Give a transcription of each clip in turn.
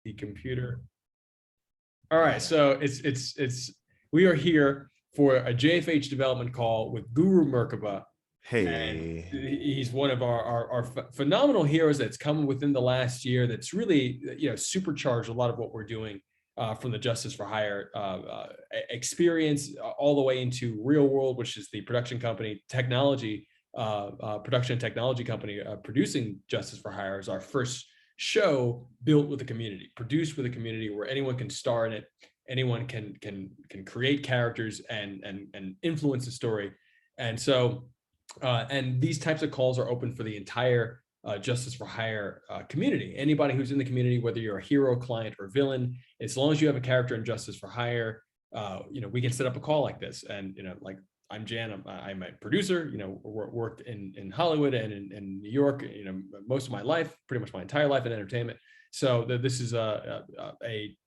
the computer. All right, so we are here for a JFH development call with Guru Merkaba. Hey, and he's one of our phenomenal heroes that's come within the last year. That's really supercharged a lot of what we're doing from the Justice for Hire experience all the way into Real World, which is the production company production and technology company producing Justice for Hire. Is our first show built with the community, produced with the community, where anyone can star in it, anyone can create characters and influence the story. And so and these types of calls are open for the entire Justice for Hire community. Anybody who's in the community, whether you're a hero, client, or villain, as long as you have a character in Justice for Hire, we can set up a call like this. And like, I'm Jan. I'm a producer. Worked in Hollywood and in New York. Most of my life, pretty much my entire life in entertainment. So this is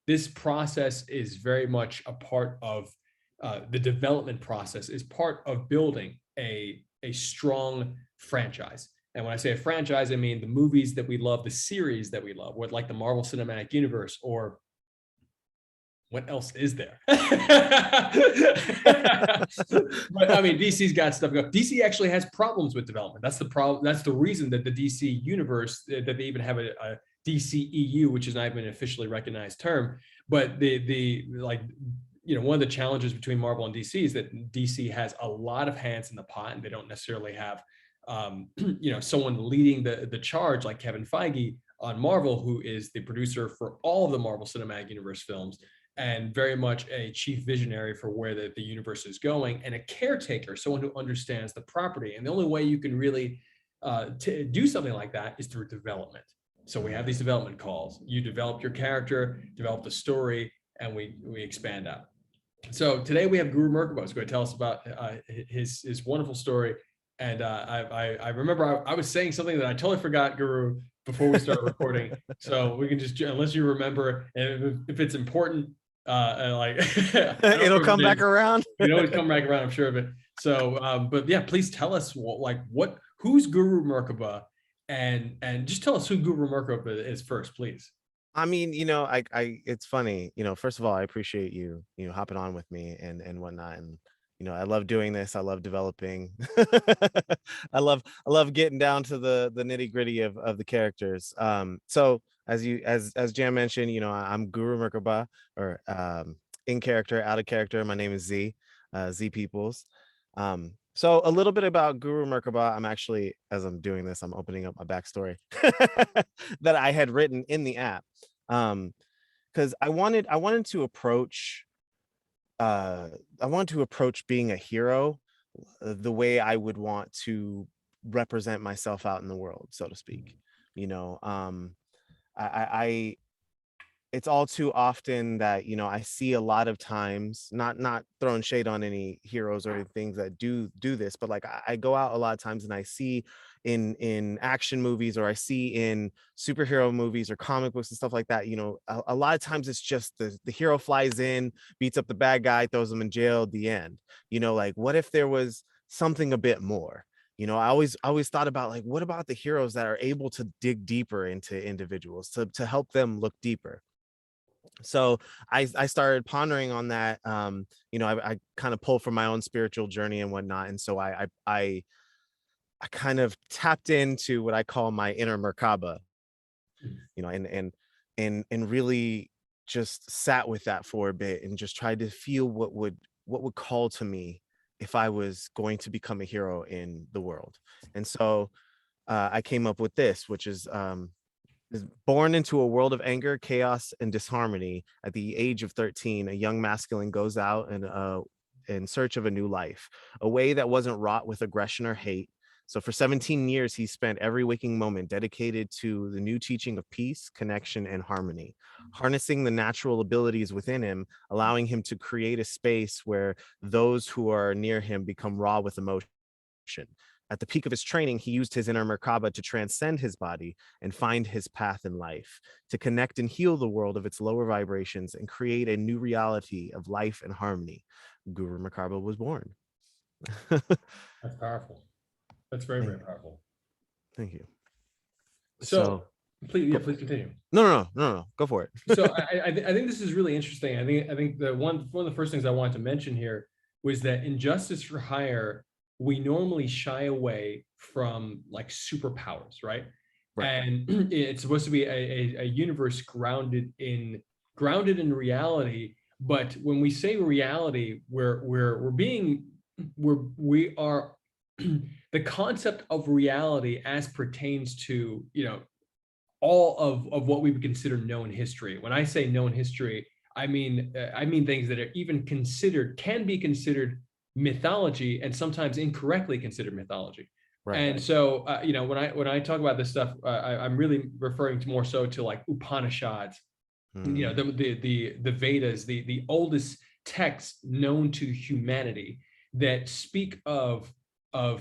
this process is very much a part of the development process. Is part of building a strong franchise. And when I say a franchise, I mean the movies that we love, the series that we love, like the Marvel Cinematic Universe, or what else is there? But I mean, DC's got stuff going. DC actually has problems with development. That's the problem. That's the reason that the DC universe, that they even have a DCEU, which is not even an officially recognized term. But one of the challenges between Marvel and DC is that DC has a lot of hands in the pot, and they don't necessarily have someone leading the charge like Kevin Feige on Marvel, who is the producer for all of the Marvel Cinematic Universe films, and very much a chief visionary for where the universe is going, and a caretaker, someone who understands the property. And the only way you can really do something like that is through development. So we have these development calls. You develop your character, develop the story, and we expand out. So today we have Guru Merkaba, who's going to tell us about his wonderful story. And I remember I was saying something that I totally forgot, Guru, before we started recording. So we can just, unless you remember, and if it's important, it'll come back around. You always come back around, I'm sure of it. So, but yeah, please tell us who's Guru Merkaba, and just tell us who Guru Merkaba is first, please. I mean, it's funny, first of all, I appreciate you hopping on with me and whatnot. And, I love doing this. I love developing. I love getting down to the nitty gritty of the characters. So as Jan mentioned, I'm Guru Merkaba, or in character, out of character. My name is Z Peoples. So a little bit about Guru Merkaba. I'm actually, as I'm doing this, I'm opening up my backstory that I had written in the app, because I wanted to approach being a hero the way I would want to represent myself out in the world, so to speak. It's all too often that I see a lot of times, not throwing shade on any heroes or things that do this, but like I go out a lot of times and I see in action movies, or I see in superhero movies or comic books and stuff like that, a lot of times it's just the hero flies in, beats up the bad guy, throws him in jail at the end. Like, what if there was something a bit more? I always thought about, like, what about the heroes that are able to dig deeper into individuals to help them look deeper? So I started pondering on that. I kind of pulled from my own spiritual journey and whatnot. And so I kind of tapped into what I call my inner Mer Kaba, and really just sat with that for a bit and just tried to feel what would call to me if I was going to become a hero in the world. And so I came up with this, which is born into a world of anger, chaos, and disharmony. At the age of 13, a young masculine goes out in search of a new life, a way that wasn't wrought with aggression or hate. So for 17 years, he spent every waking moment dedicated to the new teaching of peace, connection, and harmony, harnessing the natural abilities within him, allowing him to create a space where those who are near him become raw with emotion. At the peak of his training, he used his inner Mer Kaba to transcend his body and find his path in life, to connect and heal the world of its lower vibrations and create a new reality of life and harmony. Guru Mer Kaba was born. That's powerful. That's very, very powerful. Thank you. So Please, yeah, Go, please continue. no. Go for it. So I think this is really interesting. I think the one of the first things I wanted to mention here was that in Justice for Hire, we normally shy away from like superpowers, right? Right. And it's supposed to be a universe grounded in reality. But when we say reality, we are the concept of reality as pertains to, you know, all of what we would consider known history. When I say known history, I mean things that are even considered can be considered mythology and sometimes incorrectly considered mythology. Right. And so, you know, when I talk about this stuff, I'm really referring to more so to like Upanishads, you know, Mm, the Vedas, the oldest texts known to humanity that speak of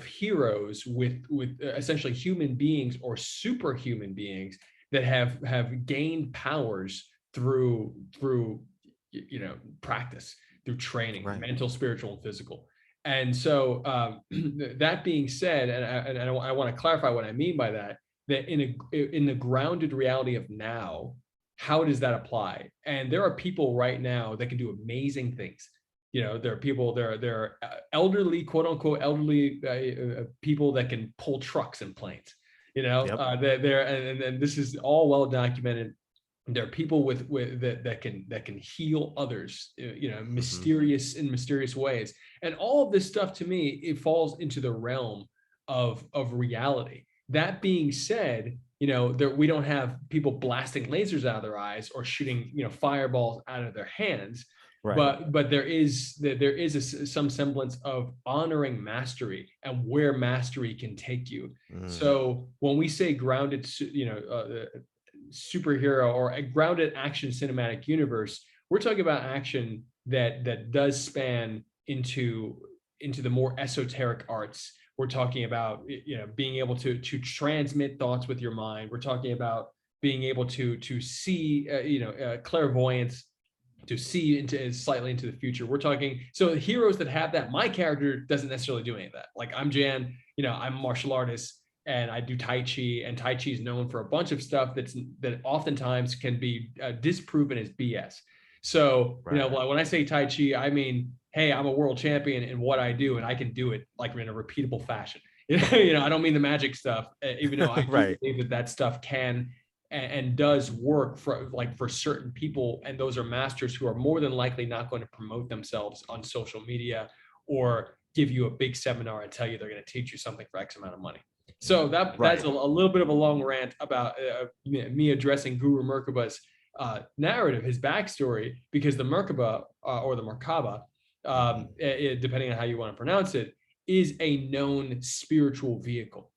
heroes with essentially human beings or superhuman beings that have gained powers through you know, practice, through training, right. mental, spiritual, and physical. And so, that being said, I want to clarify what I mean by that. That in the grounded reality of now, how does that apply? And there are people right now that can do amazing things. You know, there are people, there are elderly, quote unquote, elderly people that can pull trucks and planes. You know, Yep. and this is all well documented. There are people with that can heal others, you know, Hmm. mysterious ways, and all of this stuff to me, it falls into the realm of reality. That being said, you know, there, we don't have people blasting lasers out of their eyes or shooting, you know, fireballs out of their hands, Right. but there is some semblance of honoring mastery and where mastery can take you. Mm, So when we say grounded, you know, superhero or a grounded action cinematic universe, we're talking about action that does span into the more esoteric arts. We're talking about, you know, being able to transmit thoughts with your mind. We're talking about being able to see, you know, clairvoyance, to see into slightly into the future. We're talking, so heroes that have that. My character doesn't necessarily do any of that. Like I'm Jan, you know, I'm a martial artist and I do Tai Chi, and Tai Chi is known for a bunch of stuff that oftentimes can be disproven as BS. So, you know, right. when I say Tai Chi, I mean, hey, I'm a world champion in what I do, and I can do it like in a repeatable fashion. You know, I don't mean the magic stuff, even though I do Right. believe that that stuff can and does work for like for certain people, and those are masters who are more than likely not going to promote themselves on social media or give you a big seminar and tell you they're going to teach you something for X amount of money. So that's Right. a little bit of a long rant about me addressing Guru Merkaba's narrative, his backstory, because the Merkaba or the Merkaba, Hmm. depending on how you want to pronounce it, is a known spiritual vehicle.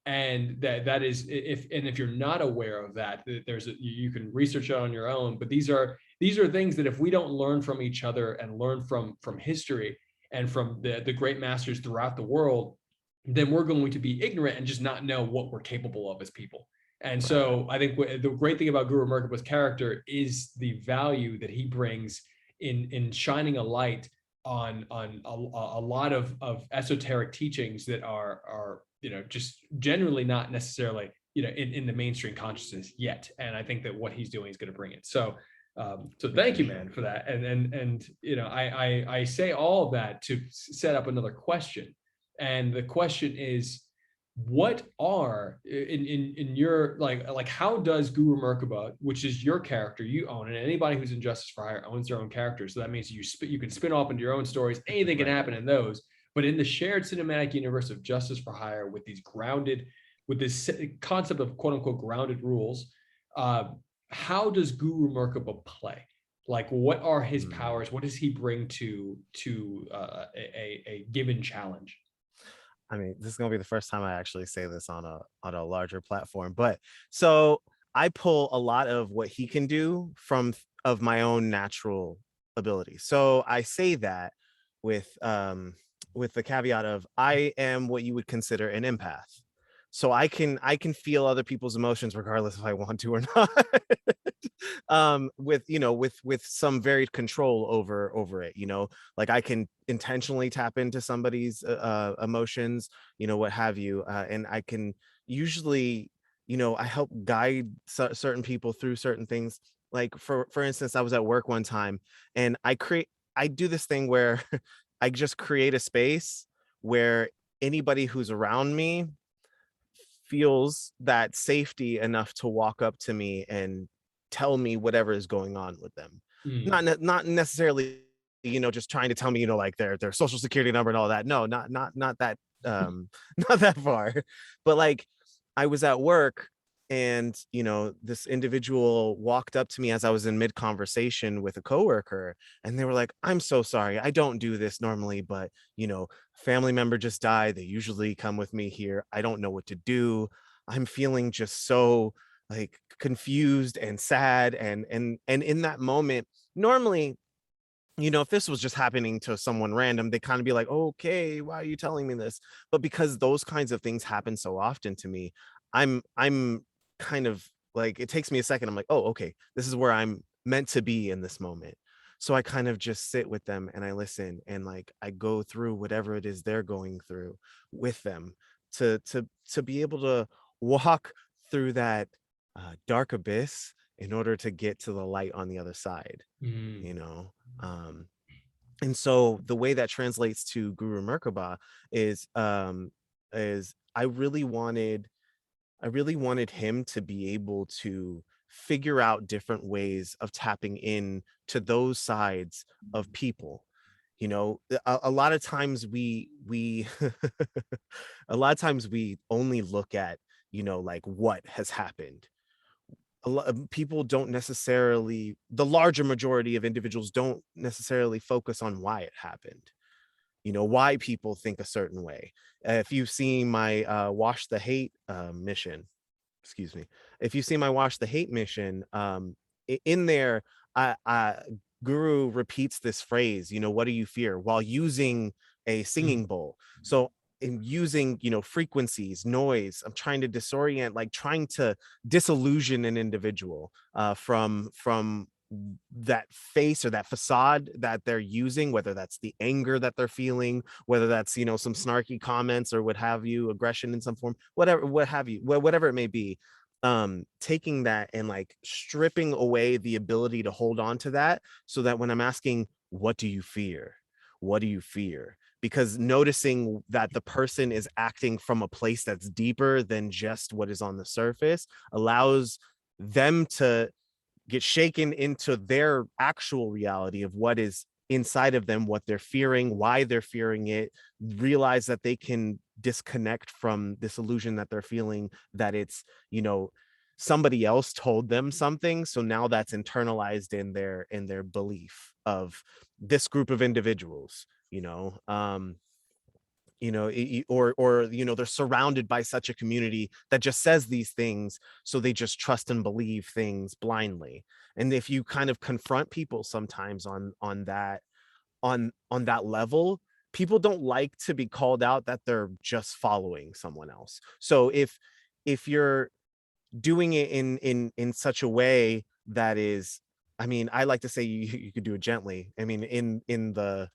And that is, if you're not aware of that, there's you can research it on your own. But these are things that if we don't learn from each other and learn from history and from the great masters throughout the world, then we're going to be ignorant and just not know what we're capable of as people. And Right. so I think the great thing about Guru Merkaba's character is the value that he brings in shining a light on a lot of esoteric teachings that are, you know, just generally not necessarily, you know, in the mainstream consciousness yet. And I think that what he's doing is going to bring it. So so thank you, man, for that. And you know, I say all of that to set up another question. And the question is, what are in your like how does Guru Merkaba, which is your character you own, and anybody who's in Justice for Hire owns their own character, so that means you can spin off into your own stories, anything can Right. happen in those. But in the shared cinematic universe of Justice for Hire, with this concept of quote unquote grounded rules, uh, how does Guru Merkaba play? Like, what are his Mm. powers? What does he bring to a given challenge? I mean, this is gonna be the first time I actually say this on a larger platform. But so I pull a lot of what he can do from of my own natural ability. So I say that with the caveat of I am what you would consider an empath. So I can feel other people's emotions regardless if I want to or not. With, you know, with some varied control over it, you know, like I can intentionally tap into somebody's emotions, you know, what have you, and I can usually, I help guide certain people through certain things. Like for instance, I was at work one time, and I do this thing where I just create a space where anybody who's around me feels that safety enough to walk up to me and tell me whatever is going on with them. Mm. Not necessarily, just trying to tell me, like their social security number and all that. No, not that not that far. But like I was at work, and this individual walked up to me as I was in mid conversation with a coworker, and they were like, "I'm so sorry. I don't do this normally, but family member just died. They usually come with me here. I don't know what to do. I'm feeling just so like confused and sad." And in that moment, normally, if this was just happening to someone random, they kind of be like, "Okay, why are you telling me this?" But because those kinds of things happen so often to me, I'm kind of like, it takes me a second. I'm like, "Oh, okay, this is where I'm meant to be in this moment." So I kind of just sit with them and I listen, and like I go through whatever it is they're going through with them, to be able to walk through that dark abyss in order to get to the light on the other side, Mm. you know. um and so the way that translates to Guru Merkaba is is I really wanted him to be able to figure out different ways of tapping in to those sides of people. A lot of times we a lot of times we only look at, like what has happened. A lot of people don't necessarily, the larger majority of individuals don't necessarily focus on why it happened, why people think a certain way. If you've seen my Wash the Hate mission, excuse me, if you see my Wash the Hate mission, in there, I Guru repeats this phrase, "What do you fear?" while using a Mm. singing bowl. So in using, frequencies, noise, I'm trying to disorient, like trying to disillusion an individual from that face or that facade that they're using, whether that's the anger that they're feeling, whether that's, some snarky comments or what have you, aggression in some form, whatever, what have you, whatever it may be. Taking that and like stripping away the ability to hold on to that, so that when I'm asking, "What do you fear? What do you fear?" Because noticing that the person is acting from a place that's deeper than just what is on the surface allows them to get shaken into their actual reality of what is inside of them, what they're fearing, why they're fearing it, realize that they can disconnect from this illusion that they're feeling, that it's, somebody else told them something. So now that's internalized in their belief of this group of individuals, or they're surrounded by such a community that just says these things, so they just trust and believe things blindly. And if you kind of confront people sometimes on that level, people don't like to be called out that they're just following someone else. So if you're doing it in such a way that is, I mean, I like to say you could do it gently. I mean, in the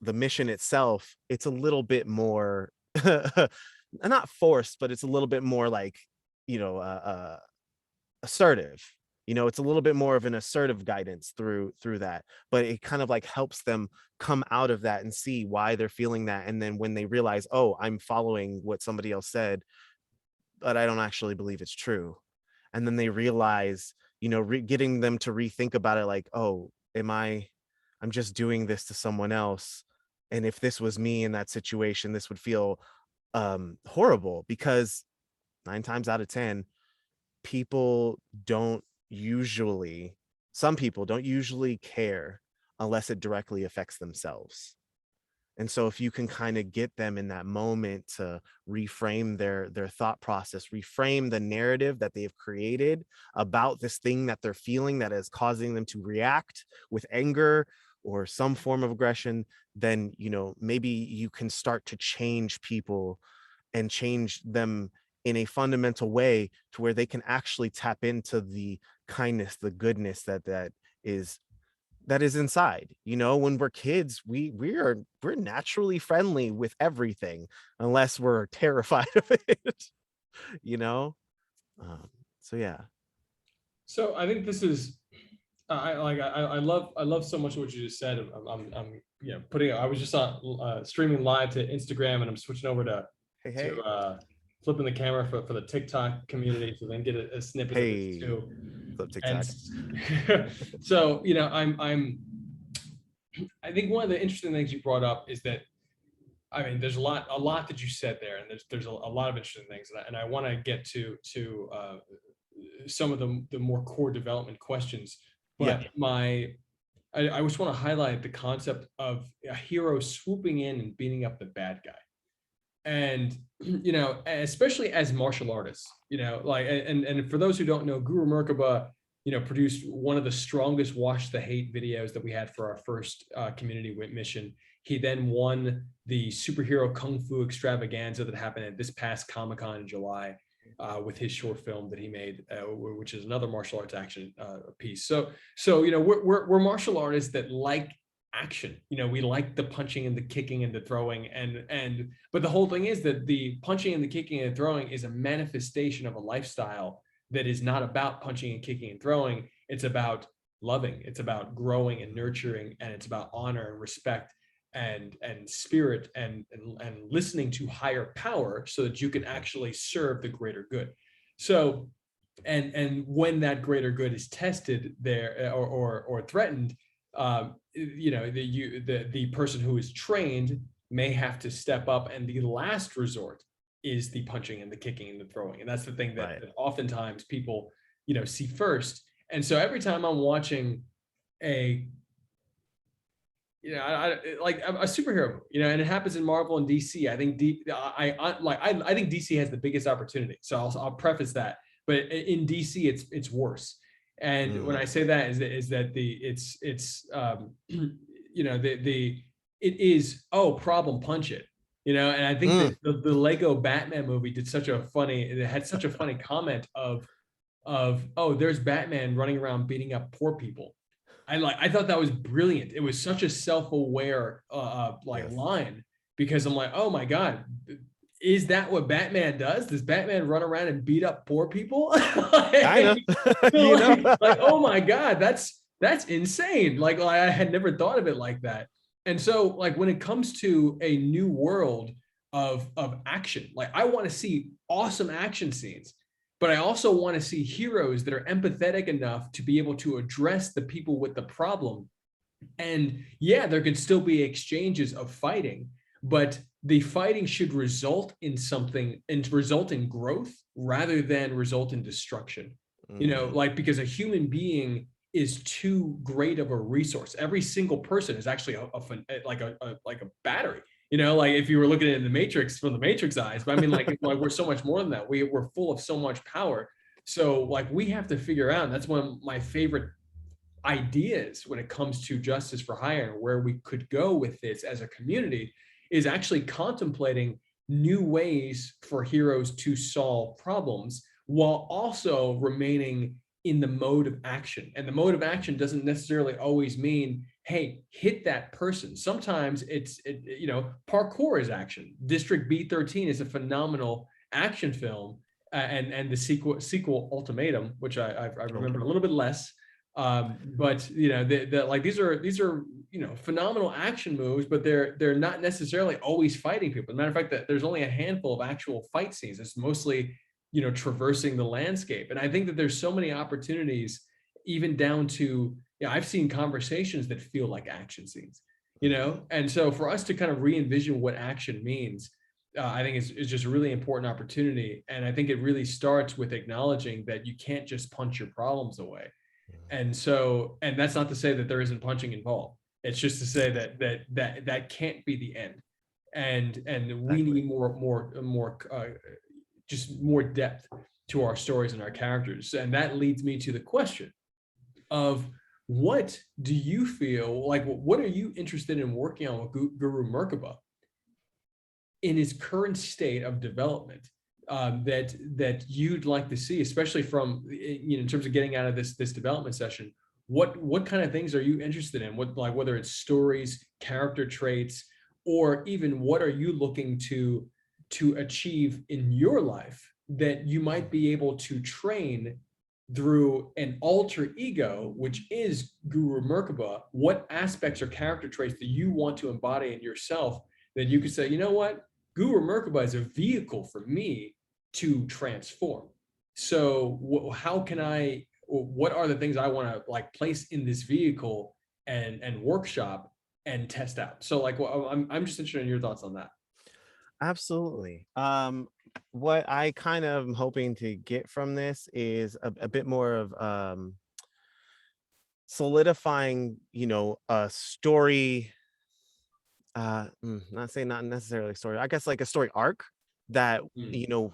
mission itself, it's a little bit more not forced, but it's a little bit more like, assertive. It's a little bit more of an assertive guidance through that, but it kind of like helps them come out of that and see why they're feeling that. And then when they realize, "Oh, I'm following what somebody else said, but I don't actually believe it's true." And then they realize, getting them to rethink about it, like, "Oh, I'm just doing this to someone else. And if this was me in that situation, this would feel horrible." Because 9 times out of 10, people don't usually, some people don't usually care unless it directly affects themselves. And so if you can kind of get them in that moment to reframe their thought process, reframe the narrative that they've created about this thing that they're feeling that is causing them to react with anger or some form of aggression, then maybe you can start to change people and change them in a fundamental way to where they can actually tap into the kindness, the goodness is that is inside. When we're kids, we're naturally friendly with everything unless we're terrified of it. you know? So yeah. So I think this is I love so much what you just said. I'm putting I was just on streaming live to Instagram, and I'm switching over Hey, to hey. flipping the camera for the TikTok community so then get a snippet of this Hey, too. what's up, And TikTok? so I think one of the interesting things you brought up is that I mean there's a lot that you said there, and there's a lot of interesting things, and I want to get to some of the more core development questions. Yeah. But I just want to highlight the concept of a hero swooping in and beating up the bad guy. And especially as martial artists, like and for those who don't know, Guru Merkaba, produced one of the strongest Wash the Hate videos that we had for our first community mission. He then won the superhero kung fu extravaganza that happened at this past Comic-Con in July, with his short film that he made, which is another martial arts action piece. So we're martial artists that like action. We like the punching and the kicking and the throwing, and but the whole thing is that the punching and the kicking and throwing is a manifestation of a lifestyle that is not about punching and kicking and throwing. It's about loving, it's about growing and nurturing, and it's about honor and respect and spirit and listening to higher power so that you can actually serve the greater good. So and when that greater good is tested there or threatened, the person who is trained may have to step up, and the last resort is the punching and the kicking and the throwing, and that's the thing that, Right. that oftentimes people see first. And so every time I'm watching a like a superhero movie, and it happens in Marvel and DC. I think I think DC has the biggest opportunity. So I'll preface that, but in DC it's worse. And when I say that is that it is, oh, problem, punch it, and I think that the Lego Batman movie it had such a funny comment of oh, there's Batman running around beating up poor people. I thought that was brilliant. It was such a self-aware Yes. line, because I'm like, oh my God, is that what Batman does? Does Batman run around and beat up poor people? Kind of. Oh my God, that's insane. Like I had never thought of it like that. And so like when it comes to a new world of action, like I want to see awesome action scenes, but I also want to see heroes that are empathetic enough to be able to address the people with the problem. And yeah, there could still be exchanges of fighting, but the fighting should result in something and result in growth rather than result in destruction. Like, because a human being is too great of a resource. Every single person is actually like a battery. Like if you were looking at it in the Matrix from the Matrix eyes, but I mean, like we're so much more than that. We're full of so much power. So like we have to figure out, and that's one of my favorite ideas when it comes to justice for hire, where we could go with this as a community, is actually contemplating new ways for heroes to solve problems while also remaining in the mode of action. And the mode of action doesn't necessarily always mean, hey, hit that person. Sometimes it's parkour is action. District B13 is a phenomenal action film, and the sequel Ultimatum, which I remember a little bit less. But like these are phenomenal action moves, but they're not necessarily always fighting people. As a matter of fact, that there's only a handful of actual fight scenes. It's mostly traversing the landscape. And I think that there's so many opportunities, even down to, I've seen conversations that feel like action scenes, and so for us to kind of re-envision what action means, I think is just a really important opportunity. And I think it really starts with acknowledging that you can't just punch your problems away. And that's not to say that there isn't punching involved. It's just to say that can't be the end. And we need more just more depth to our stories and our characters. And that leads me to the question of, what do you feel like, what are you interested in working on with Guru Merkaba in his current state of development, that you'd like to see, especially from in terms of getting out of this development session? What kind of things are you interested in? Whether it's stories, character traits, or even what are you looking to achieve in your life that you might be able to train through an alter ego, which is Guru Merkaba, what aspects or character traits that you want to embody in yourself, that you could say, you know what, Guru Merkaba is a vehicle for me to transform. So how can I, what are the things I want to like place in this vehicle and workshop and test out? So like, well, I'm just interested in your thoughts on that. Absolutely. What I kind of am hoping to get from this is a bit more of solidifying, a story, not saying not necessarily a story, I guess like a story arc that, Mm, you know,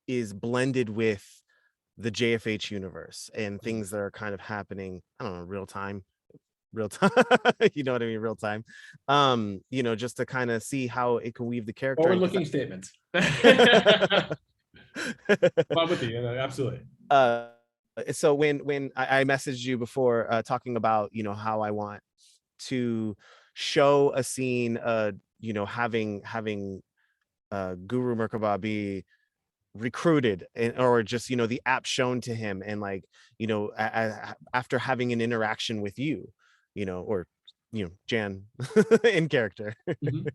is blended with the JFH universe and mm. things that are kind of happening, I don't know, real time, you know what I mean, real time. Just to kind of see how it can weave the character in, because Forward-looking statements. Well, I'm with you. Absolutely. uh so when I messaged you before, talking about, how I want to show a scene, having Guru Merkaba be recruited, or just, the app shown to him, and like, after having an interaction with you, or Jan in character. Mhm.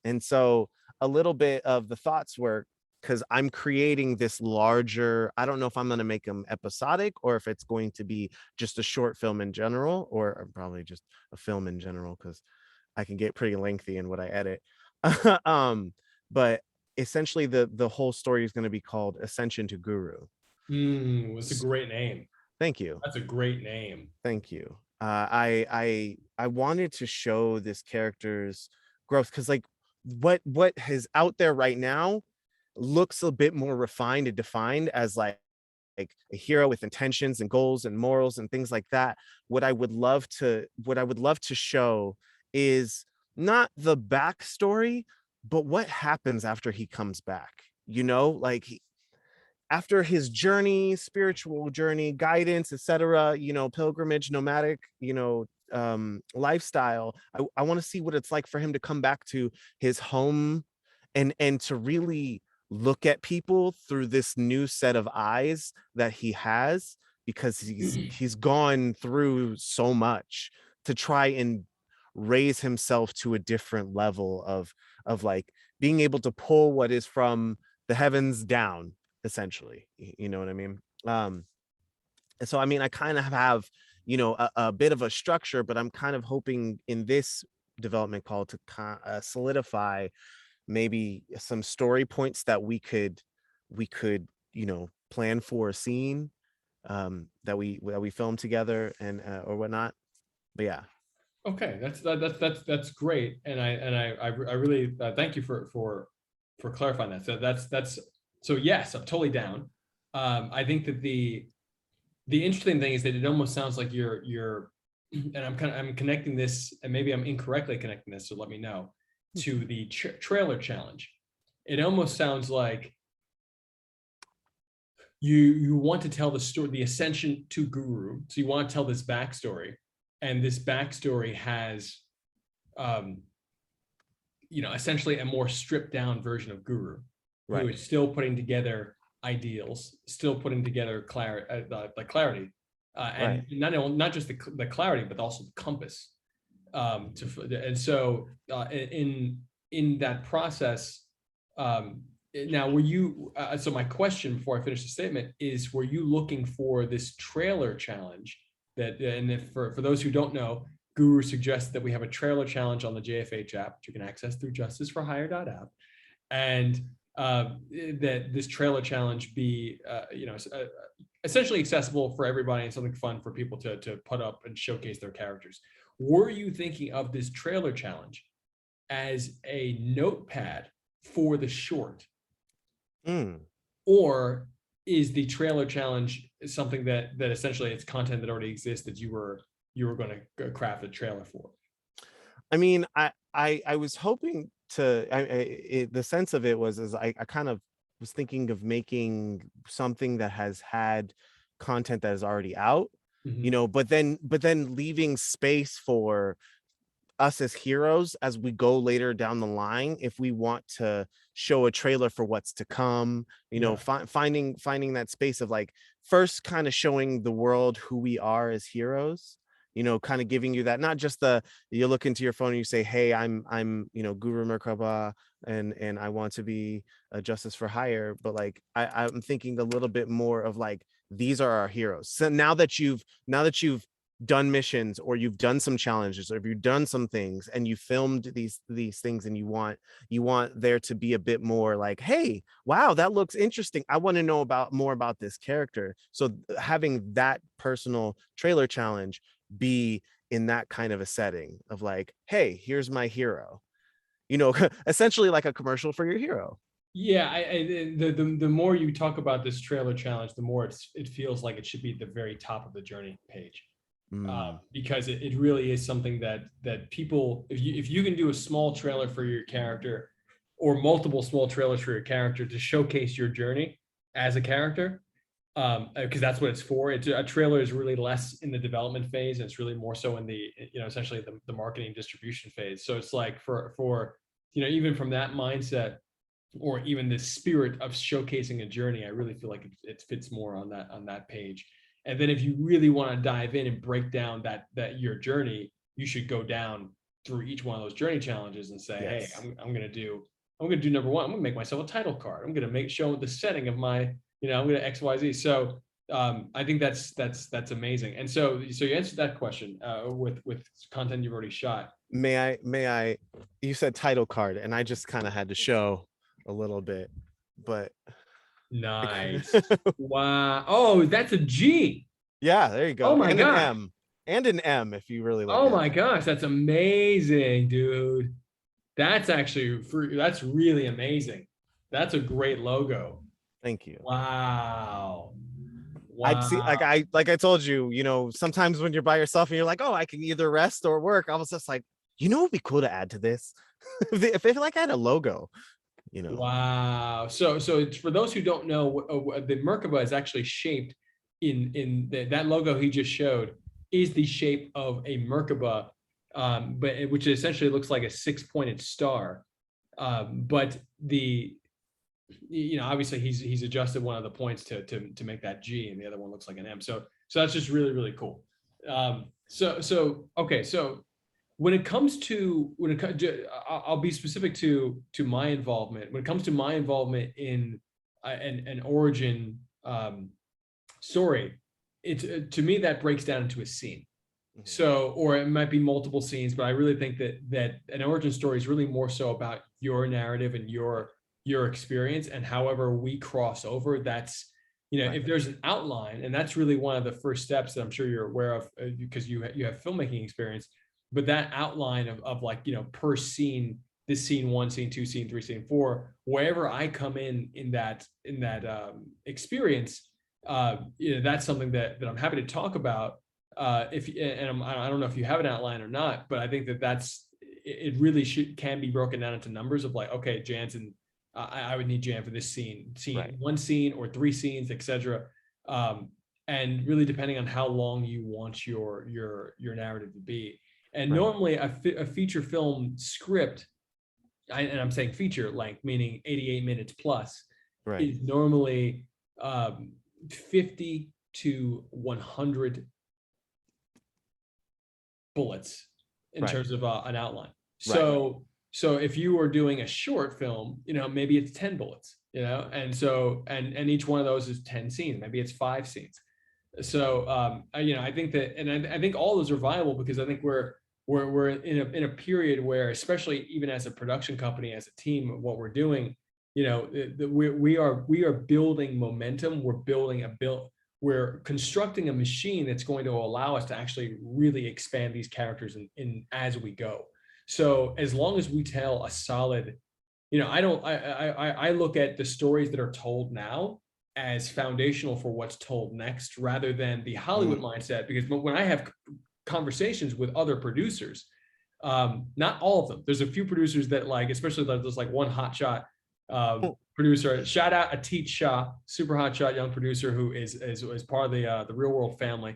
And so a little bit of the thoughts were, because I'm creating this larger, I don't know if I'm going to make them episodic or if it's going to be just a short film in general, or probably just a film in general, because I can get pretty lengthy in what I edit. But essentially the whole story is going to be called Ascension to Guru. It's a great name. Thank you. That's a great name. Thank you. I wanted to show this character's growth, because like what is out there right now looks a bit more refined and defined as like a hero with intentions and goals and morals and things like that. What I would love to show is not the backstory, but what happens after he comes back. Like after his journey, spiritual journey, guidance, etc., pilgrimage, nomadic, lifestyle. I want to see what it's like for him to come back to his home, and to really look at people through this new set of eyes that he has, because he's gone through so much to try and raise himself to a different level of like being able to pull what is from the heavens down, essentially. You know what I mean? And so, I mean, I kind of have, a bit of a structure, but I'm kind of hoping in this development call to solidify maybe some story points that we could plan for a scene, that we film together, and or whatnot. But yeah. Okay, that's great, and I really thank you for clarifying that. So that's so yes, I'm totally down. I think that the interesting thing is that it almost sounds like you're, and I'm connecting this, and maybe I'm incorrectly connecting this, so let me know, to the trailer challenge. It almost sounds like you want to tell the story, the ascension to Guru. So you want to tell this backstory, and this backstory has, um, essentially a more stripped down version of Guru, who Right. is still putting together ideals, still putting together clarity, Right. and not just the clarity, but also the compass. And so in that process, now were you? So my question before I finish the statement is: were you looking for this trailer challenge? And if for those who don't know, Guru suggests that we have a trailer challenge on the JFH app, which you can access through justiceforhire.app, and that this trailer challenge be, essentially accessible for everybody and something fun for people to put up and showcase their characters. Were you thinking of this trailer challenge as a notepad for the short, Mm. or is the trailer challenge something that essentially it's content that already exists that you were going to craft a trailer for? I mean, I was hoping to. The sense of it was, is I kind of was thinking of making something that has had content that is already out, Mhm. but then leaving space for us as heroes as we go later down the line, if we want to show a trailer for what's to come, Yeah. finding that space of like first kind of showing the world who we are as heroes, kind of giving you that, not just you look into your phone and you say, hey, I'm Guru Mer Kaba, and I want to be a justice for hire, but like I'm thinking a little bit more of like, these are our heroes. So now that you've done missions, or you've done some challenges, or if you've done some things and you filmed these things, and you want there to be a bit more like, hey, wow, that looks interesting, I want to know more about this character. So having that personal trailer challenge be in that kind of a setting of like, hey, here's my hero, essentially like a commercial for your hero. Yeah, the more you talk about this trailer challenge, the more it feels like it should be at the very top of the journey page. Because it really is something that people, if you can do a small trailer for your character, or multiple small trailers for your character to showcase your journey as a character, because that's what it's for. A trailer is really less in the development phase, and it's really more so in the essentially the marketing distribution phase. So it's like for even from that mindset, or even the spirit of showcasing a journey, I really feel like it fits more on that page. And then if you really want to dive in and break down that your journey, you should go down through each one of those journey challenges and say, Yes. hey, I'm gonna do number one. I'm gonna make myself a title card. I'm gonna show the setting of my, I'm gonna XYZ. So I think that's amazing. And so you answered that question with content you've already shot. May I, you said title card, and I just kind of had to show a little bit, but Nice. Wow. Oh, that's a G. yeah, there you go. Oh my And an gosh. M. And an M if you really look Oh at my it. gosh, that's amazing, dude. That's that's really amazing. That's a great logo. Thank you. Wow. I'd see, Wow. like I told you, sometimes when you're by yourself and you're like, oh, I can either rest or work, I was just like, it'd be cool to add to this. if they like had a logo, Wow. So it's, for those who don't know, the Merkaba is actually shaped in that logo he just showed is the shape of a Merkaba, which essentially looks like a six-pointed star. But obviously he's adjusted one of the points to make that G, and the other one looks like an M. So that's just really, really cool. Okay. So when it comes to I'll be specific to my involvement. When it comes to my involvement in an origin story, to me that breaks down into a scene. So, or it might be multiple scenes, but I really think that an origin story is really more so about your narrative and your experience, and however we cross over, that's Right. if there's an outline, and that's really one of the first steps that I'm sure you're aware of, because you have filmmaking experience. But that outline of like, per scene, this scene 1, scene 2, scene 3, scene 4, wherever I come in that experience, that's something that I'm happy to talk about. I don't know if you have an outline or not, but I think it really can be broken down into numbers of like, okay, Jansen, I would need Jan for this scene, Right. 1 scene or 3 scenes, etc. And really depending on how long you want your narrative to be. And Right. normally a feature film script, and I'm saying feature length, meaning 88 minutes plus, Right. is normally 50 to 100 bullets in Right. terms of an outline. Right. So if you were doing a short film, maybe it's 10 bullets, and so and each one of those is 10 scenes, maybe it's 5 scenes. So I think that, and I think all those are viable, because I think we're in a period where, especially even as a production company, as a team, what we're doing, we are building momentum. We're constructing a machine that's going to allow us to actually really expand these characters in as we go. So as long as we tell a solid, I look at the stories that are told now as foundational for what's told next, rather than the Hollywood mindset. Because when I have conversations with other producers, not all of them, there's a few producers that, like, especially there's like one hotshot producer, shout out Atit Shah, super hotshot young producer who is part of the Real World family,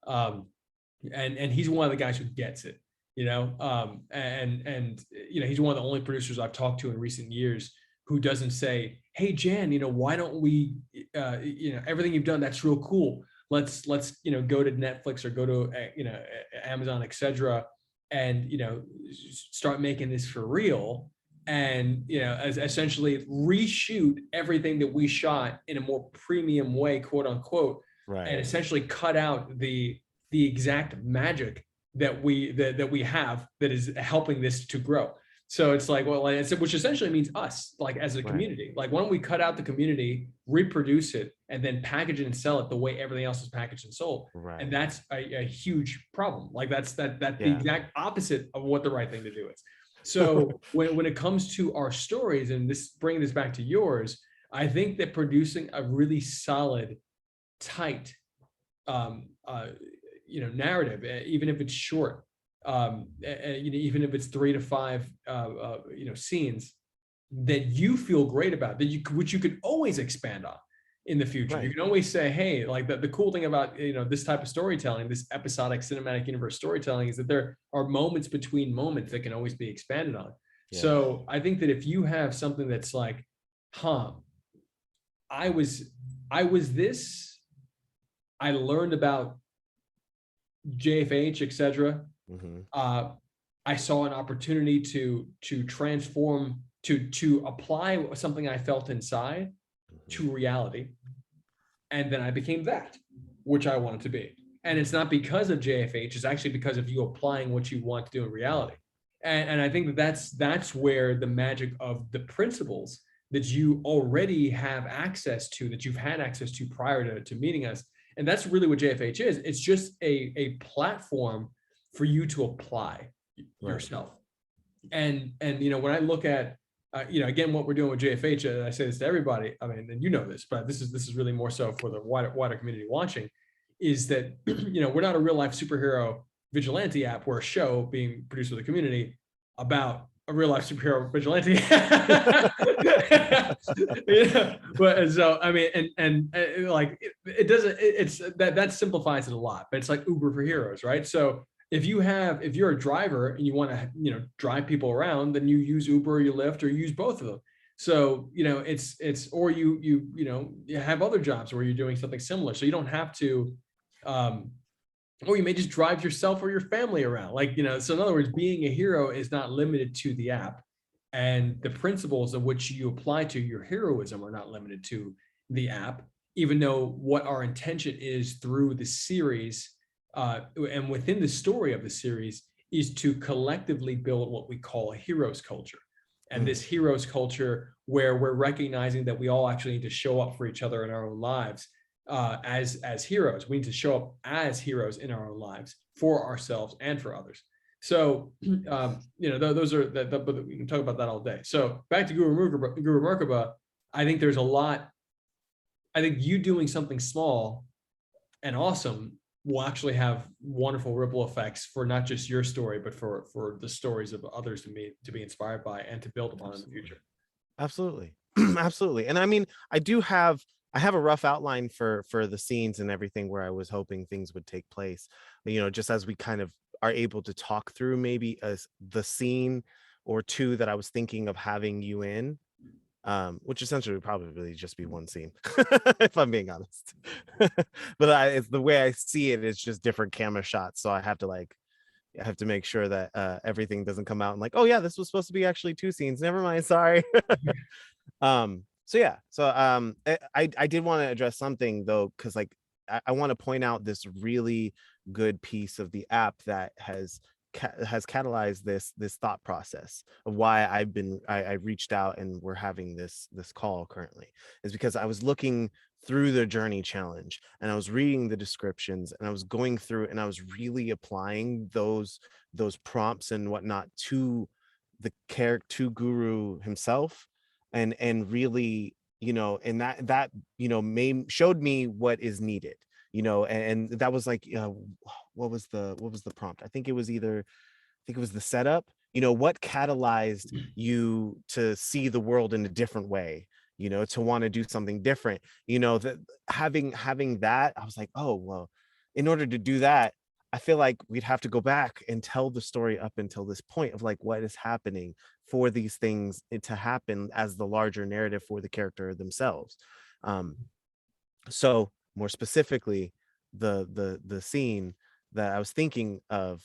and he's one of the guys who gets it. and he's one of the only producers I've talked to in recent years who doesn't say, hey Jan, why don't we, everything you've done, that's real cool, let's go to Netflix or go to Amazon, etc., and start making this for real, and as essentially reshoot everything that we shot in a more premium way, quote unquote, and essentially cut out the exact magic that we have that is helping this to grow. So it's like, well, which essentially means us, like as a community. Like, why don't we cut out the community, reproduce it, and then package it and sell it the way everything else is packaged and sold? And that's a huge problem. Like that's the exact opposite of what the right thing to do is. So when it comes to our stories, and bringing this back to yours, I think that producing a really solid, tight, narrative, even if it's short, even if it's 3 to 5, scenes that you feel great about, which you could always expand on in the future. You can always say, hey, like the cool thing about this type of storytelling, this episodic cinematic universe storytelling, is that there are moments between moments that can always be expanded on. So I think that if you have something that's like, I was this, I learned about JFH, etc. I saw an opportunity to transform, to apply something I felt inside to reality, and then I became that which I wanted to be. And it's not because of JFH; it's actually because of you applying what you want to do in reality. And I think that's where the magic of the principles that you already have access to, that you've had access to prior to meeting us. And that's really what JFH is. It's just a platform for you to apply yourself. And when I look at again, what we're doing with JFH, and I say this to everybody, I mean, and this, but this is really more so for the wider community watching, is that we're not a real life superhero vigilante app. We're a show being produced with the community about a real life superhero vigilante. But so I mean, and like it doesn't. It's that simplifies it a lot. But it's like Uber for heroes, right? So if you're a driver and you want to drive people around, then you use Uber or you Lyft or you use both of them. So it's or you have other jobs where you're doing something similar. So you don't have to. Or you may just drive yourself or your family around. Like, so in other words, being a hero is not limited to the app. And the principles of which you apply to your heroism are not limited to the app, even though what our intention is through the series and within the story of the series is to collectively build what we call a heroes culture. And this heroes culture where we're recognizing that we all actually need to show up for each other in our own lives. As heroes, we need to show up as heroes in our own lives for ourselves and for others. So those are but we can talk about that all day. So back to Guru Merkaba, I think there's a lot. I think you doing something small and awesome will actually have wonderful ripple effects for not just your story, but for the stories of others to be inspired by and to build upon in the future. Absolutely. Absolutely. And I mean, I have a rough outline for the scenes and everything where I was hoping things would take place. Just as we kind of are able to talk through maybe the scene or two that I was thinking of having you in, which essentially would probably just be one scene, if I'm being honest. But it's the way I see it is just different camera shots. So I have to make sure that everything doesn't come out and like, oh yeah, this was supposed to be actually 2 scenes. Never mind, sorry. I did want to address something though, because like I want to point out this really good piece of the app that has catalyzed this thought process of why I reached out and we're having this call currently, is because I was looking through the journey challenge and I was reading the descriptions and I was going through and I was really applying those prompts and whatnot to the character, to Guru himself, and really and that showed me what is needed, and that was like what was the prompt? I think it was the setup, what catalyzed you to see the world in a different way, to want to do something different, that having that, I was like, oh well, in order to do that I feel like we'd have to go back and tell the story up until this point of like what is happening for these things to happen as the larger narrative for the character themselves. Um, so more specifically, the scene that I was thinking of,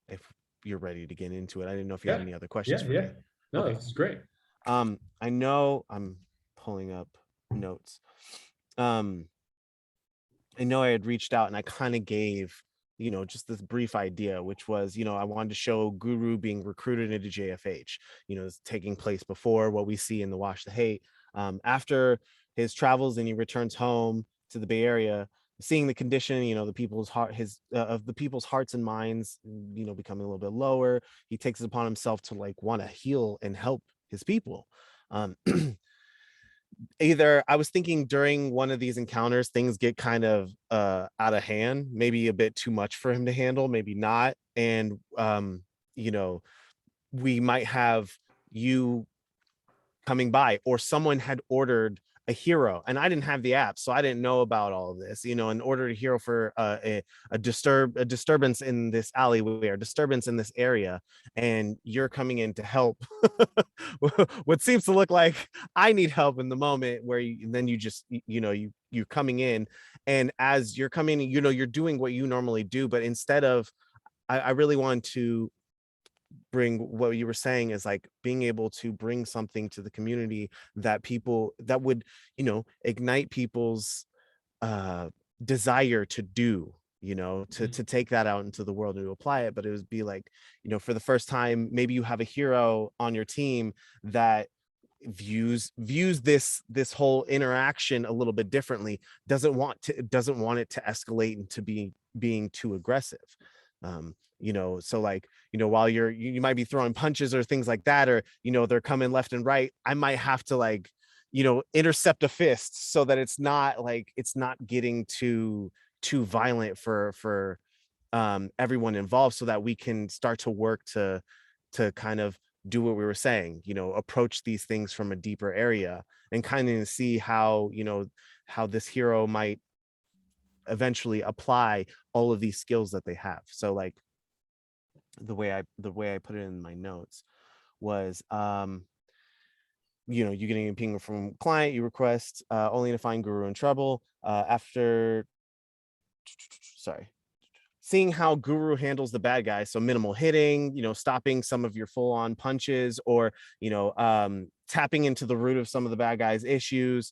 if you're ready to get into it, I didn't know if you had Yeah. any other questions Yeah. for Yeah. me. No, Okay. this is great. I know I'm pulling up notes. Um, I know I had reached out and I kind of gave, just this brief idea, which was, I wanted to show Guru being recruited into JFH, it's taking place before what we see in the Wash the Hate. After his travels and he returns home to the Bay Area, seeing the condition, the people's of the people's hearts and minds, becoming a little bit lower, he takes it upon himself to like want to heal and help his people. Um, Either I was thinking during one of these encounters, things get kind of out of hand, maybe a bit too much for him to handle, maybe not. And you know, we might have you coming by, or someone had ordered a hero and I didn't have the app, so I didn't know about all of this, and ordered a hero for a disturbance in this alleyway or disturbance in this area, and you're coming in to help what seems to look like I need help in the moment, where then you just you're coming in, and as you're coming, you're doing what you normally do, but instead of, I really want to bring what you were saying is like being able to bring something to the community that people that would ignite people's uh desire to do, to take that out into the world and to apply it. But it would be like, for the first time, maybe you have a hero on your team that views this whole interaction a little bit differently, doesn't want it to escalate into being too aggressive. So like, while you might be throwing punches or things like that, or they're coming left and right, I might have to like, intercept a fist so that it's not getting too violent for everyone involved, so that we can start to work to kind of do what we were saying, approach these things from a deeper area, and kind of see how this hero might eventually apply all of these skills that they have. So like the way I put it in my notes was, you getting a ping from client, you request only to find Guru in trouble. After sorry Seeing how Guru handles the bad guys, so minimal hitting, stopping some of your full-on punches, or tapping into the root of some of the bad guys' issues,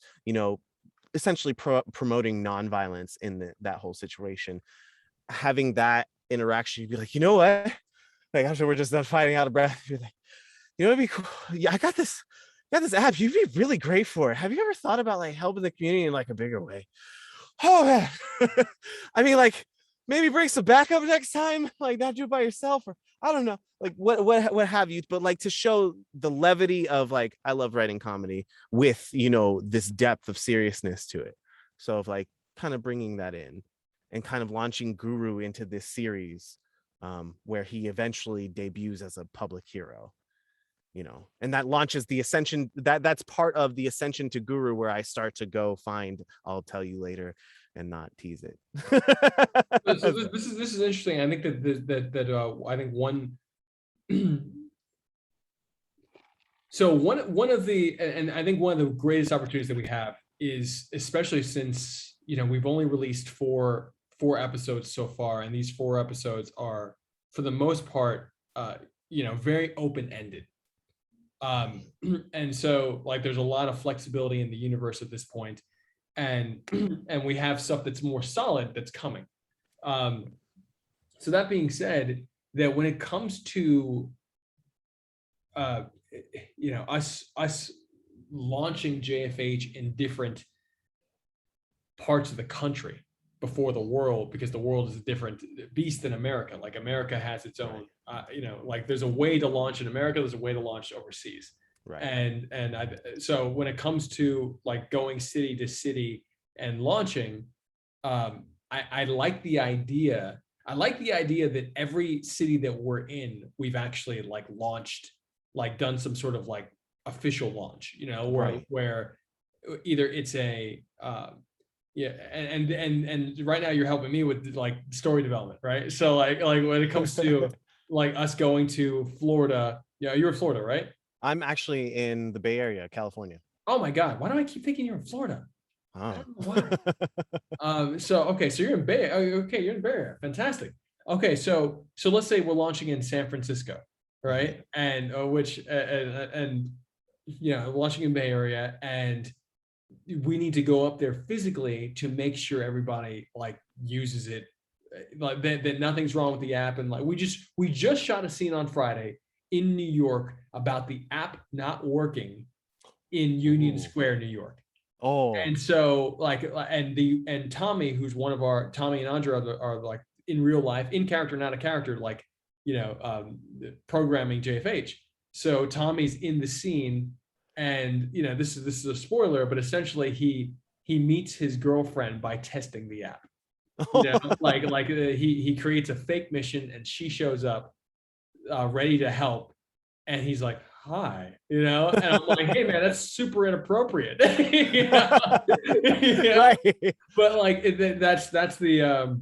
essentially promoting nonviolence in that whole situation. Having that interaction, you'd be like, you know what? Like after we're just done fighting out of breath, you're like, it'd be cool. Yeah, I got this app. You'd be really great for it. Have you ever thought about like helping the community in like a bigger way? Oh man. I mean, like maybe bring some backup next time, like not do it by yourself, or I don't know, like what have you, but like to show the levity of like, I love writing comedy with this depth of seriousness to it. So of like kind of bringing that in and kind of launching Guru into this series, where he eventually debuts as a public hero, and that launches the ascension, that's part of the ascension to Guru, where I start to go find, I'll tell you later and not tease it. So this is interesting. I think I think one. So one of the, and I think one of the greatest opportunities that we have is, especially since we've only released four episodes so far, and these four episodes are for the most part very open ended. And so like there's a lot of flexibility in the universe at this point, and and we have stuff that's more solid that's coming. So that being said, that when it comes to uh, us launching JFH in different parts of the country before the world, because the world is a different beast than America. Like America has its own, like there's a way to launch in America, there's a way to launch overseas. Right. So when it comes to like going city to city and launching, I like the idea. I like the idea that every city that we're in, we've actually like launched, like done some sort of like official launch, Right. where either it's Yeah, and right now you're helping me with like story development, right? So like when it comes to like us going to Florida, yeah, you're in Florida, right? I'm actually in the Bay Area, California. Oh my God, why do I keep thinking you're in Florida? I Oh. don't know why. So okay, so you're in Bay. Oh, okay, you're in Bay Area. Fantastic. Okay, so let's say we're launching in San Francisco, Mhm. right? And which and launching in Bay Area, and we need to go up there physically to make sure everybody like uses it, like that nothing's wrong with the app, and like we just shot a scene on Friday in New York about the app not working in Union Ooh. Square, New York. Oh. And so like and Tommy, who's one of our Tommy and Andre are like in real life, in character, not a character, like programming JFH. So Tommy's in the scene, and this is a spoiler, but essentially he meets his girlfriend by testing the app. He creates a fake mission, and she shows up ready to help, and he's like, hi, and I'm like, hey man, that's super inappropriate. Right. But like that's the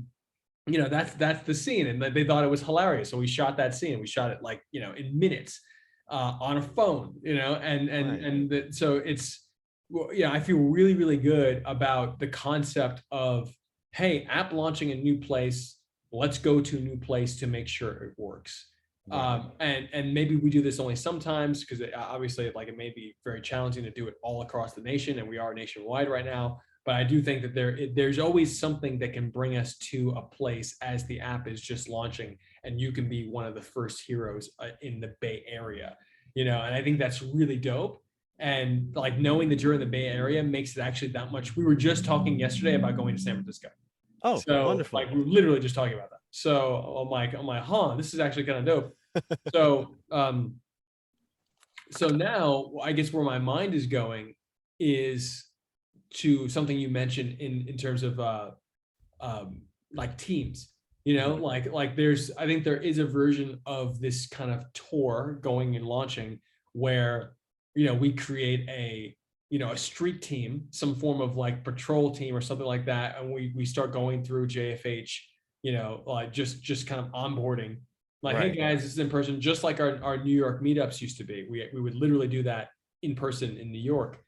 that's the scene, and they thought it was hilarious, so we shot that scene. We shot it like in minutes on a phone, Right. so it's I feel really really good about the concept of, hey, app launching a new place, let's go to a new place to make sure it works. Right. And maybe we do this only sometimes, because obviously like it may be very challenging to do it all across the nation, and we are nationwide right now. But I do think that there's always something that can bring us to a place as the app is just launching, and you can be one of the first heroes in the Bay Area, and I think that's really dope. And like knowing that you're in the Bay Area makes it actually that much. We were just talking yesterday about going to San Francisco. Oh, So wonderful. like we were literally just talking about that. So I'm like, huh, this is actually kind of dope. So so now I guess where my mind is going is to something you mentioned in terms of like teams. Mhm. Like there's I think there is a version of this kind of tour going and launching where we create a street team, some form of like patrol team or something like that, and we start going through JFH, like just kind of onboarding, like, hey Right. guys, this is in person, just like our New York meetups used to be. We would literally do that in person in New York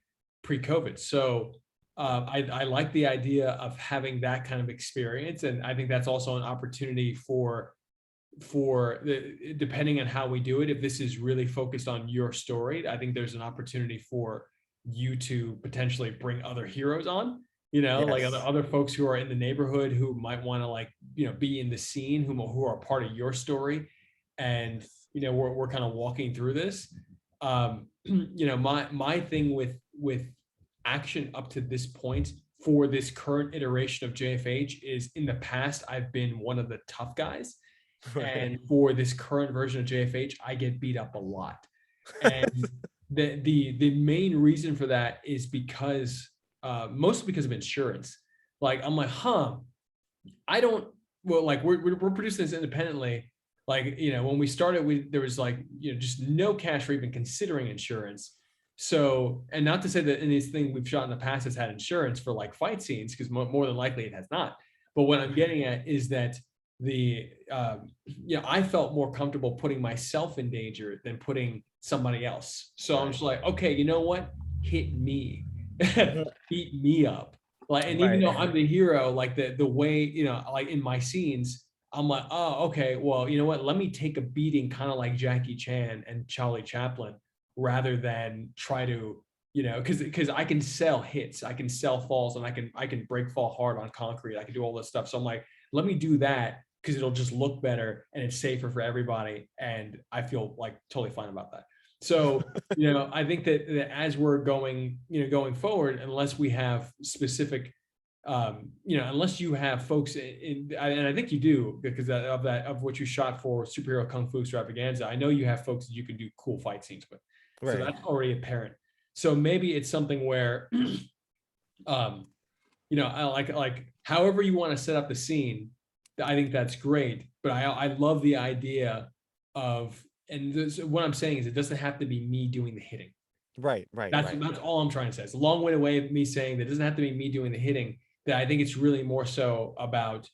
pre-COVID. So I like the idea of having that kind of experience, and I think that's also an opportunity for the, depending on how we do it. If this is really focused on your story, I think there's an opportunity for you to potentially bring other heroes on. Like other Yes. other folks who are in the neighborhood who might want to like be in the scene, who are part of your story, and Yes. we're kind of walking through this. My thing with action up to this point for this current iteration of JFH is, in the past I've been one of the tough guys, Right. and for this current version of JFH I get beat up a lot. And the main reason for that is because mostly because of insurance. Like I'm like, huh, I don't. Well, like we're producing this independently. Like when we started, there was like just no cash for even considering insurance. So, and not to say that anything we've shot in the past has had insurance for like fight scenes, because more than likely it has not. But what I'm getting at is that I felt more comfortable putting myself in danger than putting somebody else. So I'm Right. just like, okay, you know what? Hit me, Mhm. beat me up. Like, and even Right. though I'm the hero, like the way, like in my scenes, I'm like, oh, okay, well, you know what? Let me take a beating, kind of like Jackie Chan and Charlie Chaplin, rather than try to, because I can sell hits, I can sell falls, and I can break fall hard on concrete. I can do all this stuff. So I'm like, let me do that because it'll just look better and it's safer for everybody, and I feel like totally fine about that. So I think that as we're going forward, unless we have specific, unless you have folks and I think you do, because of what you shot for Superhero Kung Fu Extravaganza, I know you have folks that you can do cool fight scenes with. So Right. that's already apparent. So maybe it's something where, um, I like however you want to set up the scene. I think that's great, but I love the idea of, and what I'm saying is it doesn't have to be me doing the hitting. Right. Right. That's Right. all I'm trying to say. It's a long way away of me saying that it doesn't have to be me doing the hitting. that I think it's really more so about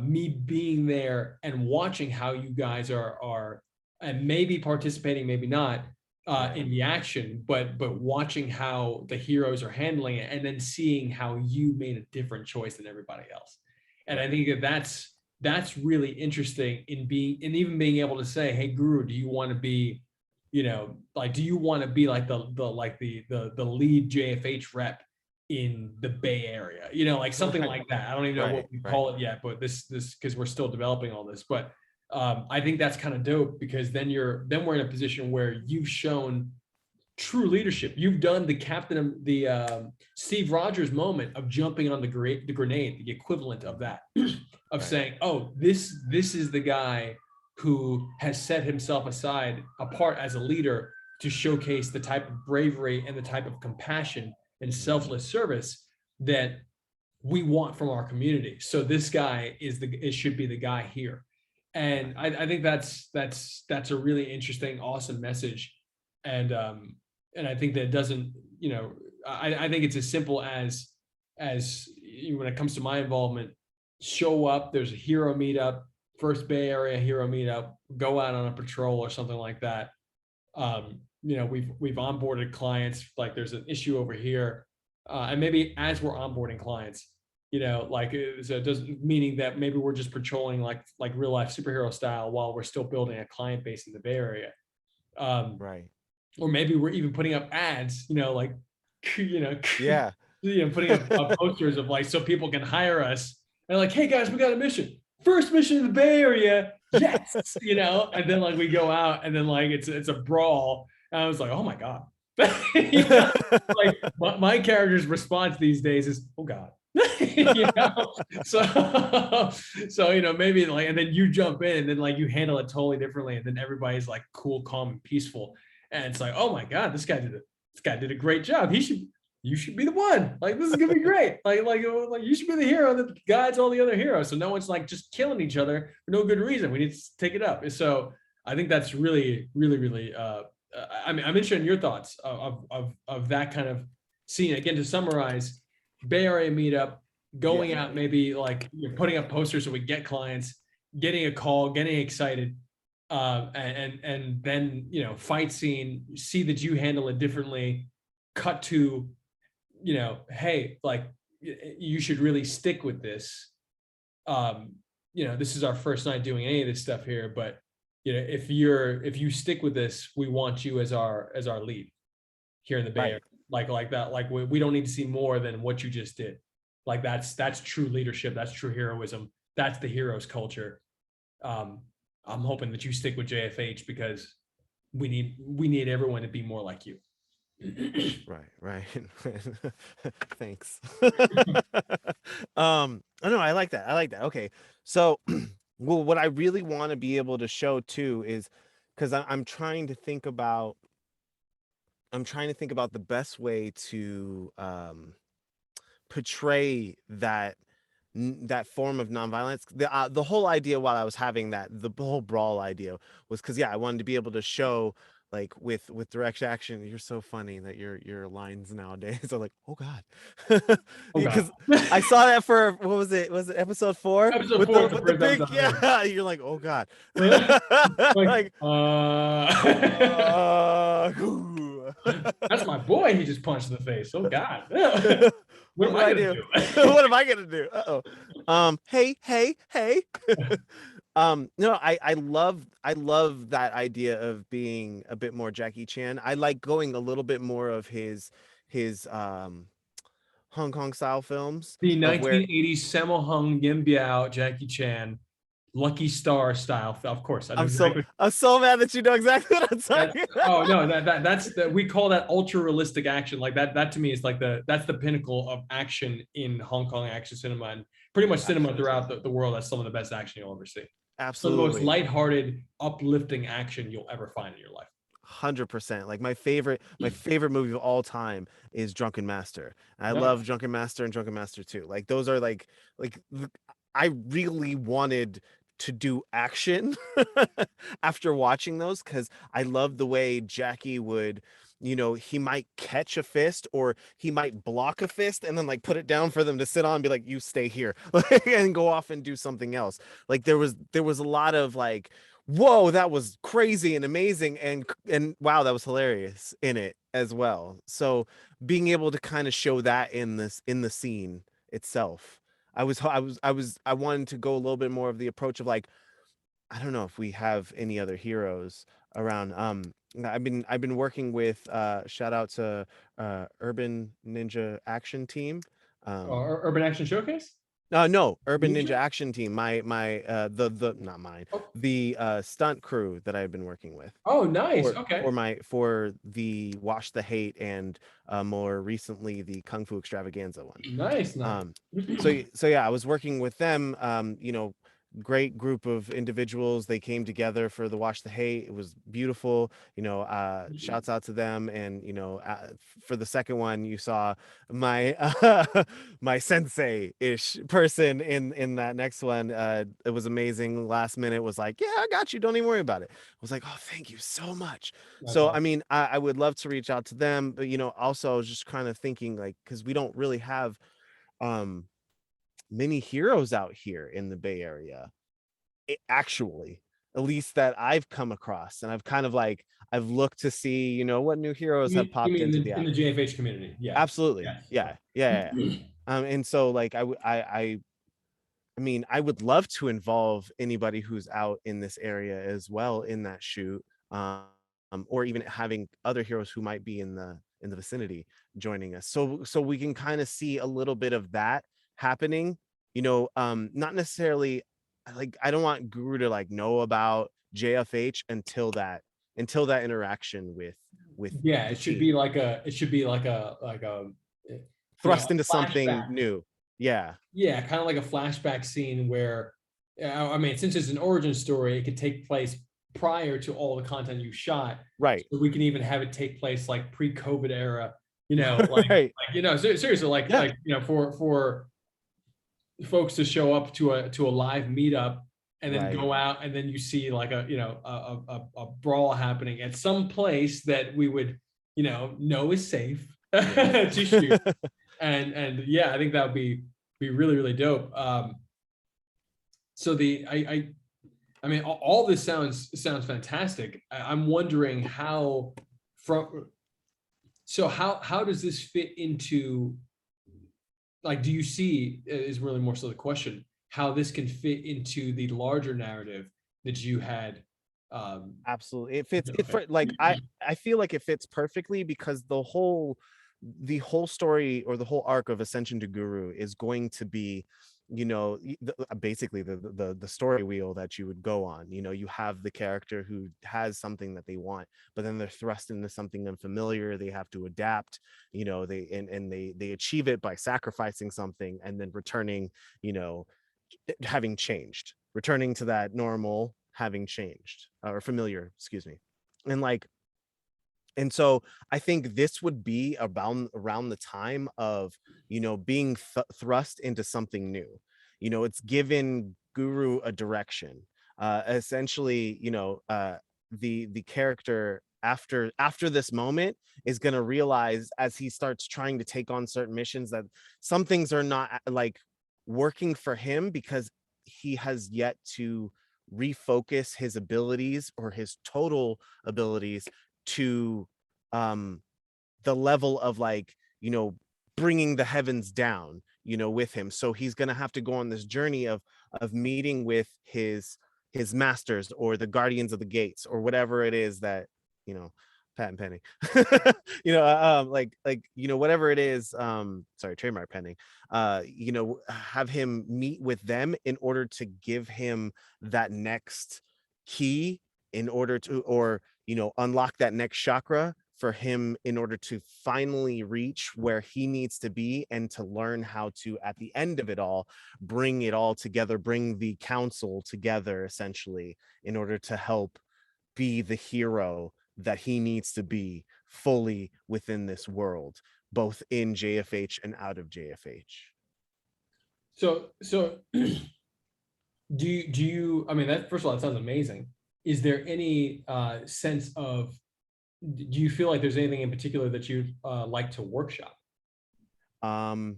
me being there and watching how you guys are and maybe participating, maybe not Right. in the action, but watching how the heroes are handling it, and then seeing how you made a different choice than everybody else. And I Right. think that that's really interesting in being, and even being able to say, hey, Guru, do you want to be, like, do you want to be like the lead JFH rep in the Bay Area, like something Right. like that. I don't even know Right. what we Right. call it yet, but this because we're still developing all this. But I think that's kind of dope, because then we're in a position where you've shown true leadership. You've done the the Steve Rogers moment of jumping on the grenade, the equivalent of that, of Right. saying, oh, this is the guy who has set himself aside apart as a leader to showcase the type of bravery and the type of compassion and selfless service that we want from our community. So this guy it should be the guy here. And I think that's a really interesting, awesome message. And I think that it doesn't, I think it's as simple as when it comes to my involvement, show up, there's a hero meetup, first Bay Area hero meetup, go out on a patrol or something like that. We've onboarded clients, like there's an issue over here. And maybe as we're onboarding clients, like so it doesn't, meaning that maybe we're just patrolling like real life superhero style while we're still building a client base in the Bay Area. Right. Or maybe we're even putting up ads, like, Yeah. putting up posters of like, so people can hire us. And like, hey guys, we got a mission. First mission in the Bay Area. Yes. And then like we go out and then like it's a brawl. And I was like, oh my God. Like my character's response these days is, oh God. So maybe like, and then you jump in and then like you handle it totally differently, and then everybody's like cool, calm, and peaceful. And it's like, oh my God, this guy did a great job. You should be the one. Like, this is gonna be great. Like you should be the hero that guides all the other heroes. So no one's like just killing each other for no good reason. We need to take it up. So I think that's really, really, really. I mean, I'm interested in your thoughts of that kind of scene. Again, to summarize, Bay Area meetup, going out, maybe like you're putting up posters so we get clients, getting a call, getting excited. And then fight scene, see that you handle it differently, cut to hey, like you should really stick with this. This is our first night doing any of this stuff here, but if you stick with this, we want you as our lead here in the Bay Area. Like that, like we don't need to see more than what you just did. Like that's true leadership, that's true heroism, that's the hero's culture. I'm hoping that you stick with JFH, because we need everyone to be more like you. Right. Thanks. I know, I like that. Okay. So well, what I really want to be able to show too is, because I'm trying to think about the best way to portray that form of nonviolence. The whole idea while I was having the whole brawl idea was because I wanted to be able to show, like, with direct action. You're so funny that your lines nowadays are like, oh God. Oh God. Because I saw that for, what was it episode 4 Episode with 4 the big, episode. yeah. You're like, oh God. Like, that's my boy. He just punched in the face. Oh God. What What am would I I gonna do? do? What am I gonna do? Hey. No, I love that idea of being a bit more Jackie Chan. I like going a little bit more of his Hong Kong style films, The of where 1980s Sammo Hung, Yim Biao, Jackie Chan, Lucky Star style. Of course, I know exactly. I'm so mad that you know exactly what I'm talking Oh about. no, we call that ultra realistic action. Like that to me is like that's the pinnacle of action in Hong Kong action cinema, and pretty much cinema throughout the world. That's some of the best action you'll ever see. Some of the most Absolutely. lighthearted, uplifting action you'll ever find in your life. 100%. Like my favorite movie of all time is Drunken Master. I No. love Drunken Master and Drunken Master 2. Like those are like I really wanted to do action after watching those, because I love the way Jackie would he might catch a fist, or he might block a fist and then like put it down for them to sit on and be like, you stay here, and go off and do something else. Like there was a lot of like, whoa, that was crazy and amazing, and wow, that was hilarious in it as well. So being able to kind of show that in the scene itself, I wanted to go a little bit more of the approach of like, I don't know if we have any other heroes around. I've been working with shout out to Urban Ninja Action Team. Um Urban Action Showcase? no, Urban Ninja Ninja? Action Team. My the not mine. Oh, The stunt crew that I've been working with oh, nice. for Okay. for the Wash the Hate, and more recently the Kung Fu Extravaganza one. Nice, nice. Um, so yeah, I was working with them. Great group of individuals. They came together for the Wash the Hate. It was beautiful. Shouts out to them. And for the second one, you saw my my sensei-ish person in that next one. It was amazing. Last minute was like, yeah, I got you. Don't even worry about it. I was like, oh, thank you so much. That's So I awesome. mean, I would love to reach out to them, but also I was just kind of thinking like, because we don't really have um many heroes out here in the Bay Area, actually, at least that I've come across, and I've kind of like I've looked to see what new heroes have You popped mean into the in app. the JFH community? Yeah. Absolutely, Yes. yeah, yeah, yeah, Yeah. yeah. And so like I mean, I would love to involve anybody who's out in this area as well in that shoot, or even having other heroes who might be in the vicinity joining us, so we can kind of see a little bit of that happening. Not necessarily like, I don't want Guru to like know about JFH until that interaction with Yeah, the it should be team, like a thrust into a something flashback. new. Yeah, Yeah, kind of like a flashback scene where, I mean, since it's an origin story, it could take place prior to all the content you shot. right. So we can even have it take place like pre-COVID era, like Right. seriously, Yeah, for folks to show up to a live meetup and then right. go out and then you see like a brawl happening at some place that we would know is safe Yes. to shoot. And yeah, I think that would be really really dope. So I mean, all this sounds fantastic. I'm wondering how from so how does this fit into, like, do you see, is really more so the question, how this can fit into the larger narrative that you had? Absolutely. Okay. Like, I feel like it fits perfectly, because the whole story, or the whole arc of Ascension to Guru, is going to be, basically the story wheel that you would go on. You have the character who has something that they want, but then they're thrust into something unfamiliar. They have to adapt. They achieve it by sacrificing something, and then returning, having changed, returning to that normal, having changed, or familiar, excuse me. And like, and so I think this would be around the time of, being thrust into something new. It's given Guru a direction. Essentially, the character, after this moment, is going to realize, as he starts trying to take on certain missions, that some things are not like working for him, because he has yet to refocus his abilities, or his total abilities, to um the level of like, bringing the heavens down, with him. So he's going to have to go on this journey of meeting with his masters, or the guardians of the gates, or whatever it is that, you know Pat and Penny, whatever it is, sorry, trademark pending. Have him meet with them in order to give him that next key, in order to, or unlock that next chakra for him, in order to finally reach where he needs to be, and to learn how to, at the end of it all, bring it all together, bring the council together, essentially, in order to help be the hero that he needs to be, fully within this world, both in JFH and out of JFH. So do you, I mean, that, first of all, that sounds amazing. Is there any sense of do you feel like there's anything in particular that you'd like to workshop? Um,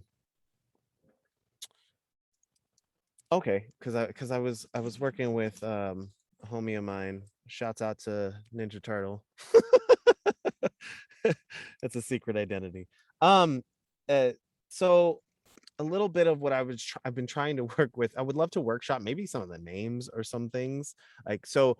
okay, because I was working with a homie of mine. Shouts out to Ninja Turtle. That's a secret identity. Um, uh, so a little bit of what I've been trying to work with. I would love to workshop maybe some of the names or some things. Like, so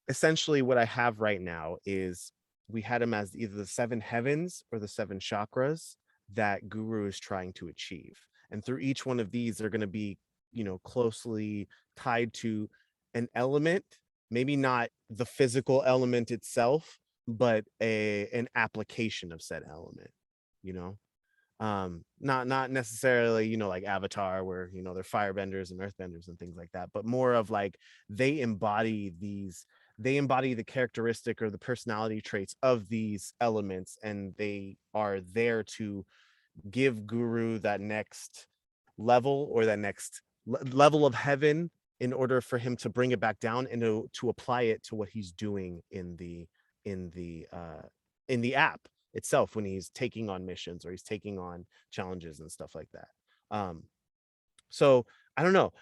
essentially what I have right now is we had him as either the seven heavens or the seven chakras that Guru is trying to achieve. And through each one of these, they're going to be, closely tied to an element, maybe not the physical element itself, but an application of said element, you know? Not necessarily, like Avatar, where they're firebenders and earthbenders and things like that, but more of like they embody the characteristic or the personality traits of these elements, and they are there to give Guru that next level, or that next level of heaven, in order for him to bring it back down and to apply it to what he's doing in the uh in the app itself, when he's taking on missions or he's taking on challenges and stuff like that. So I don't know.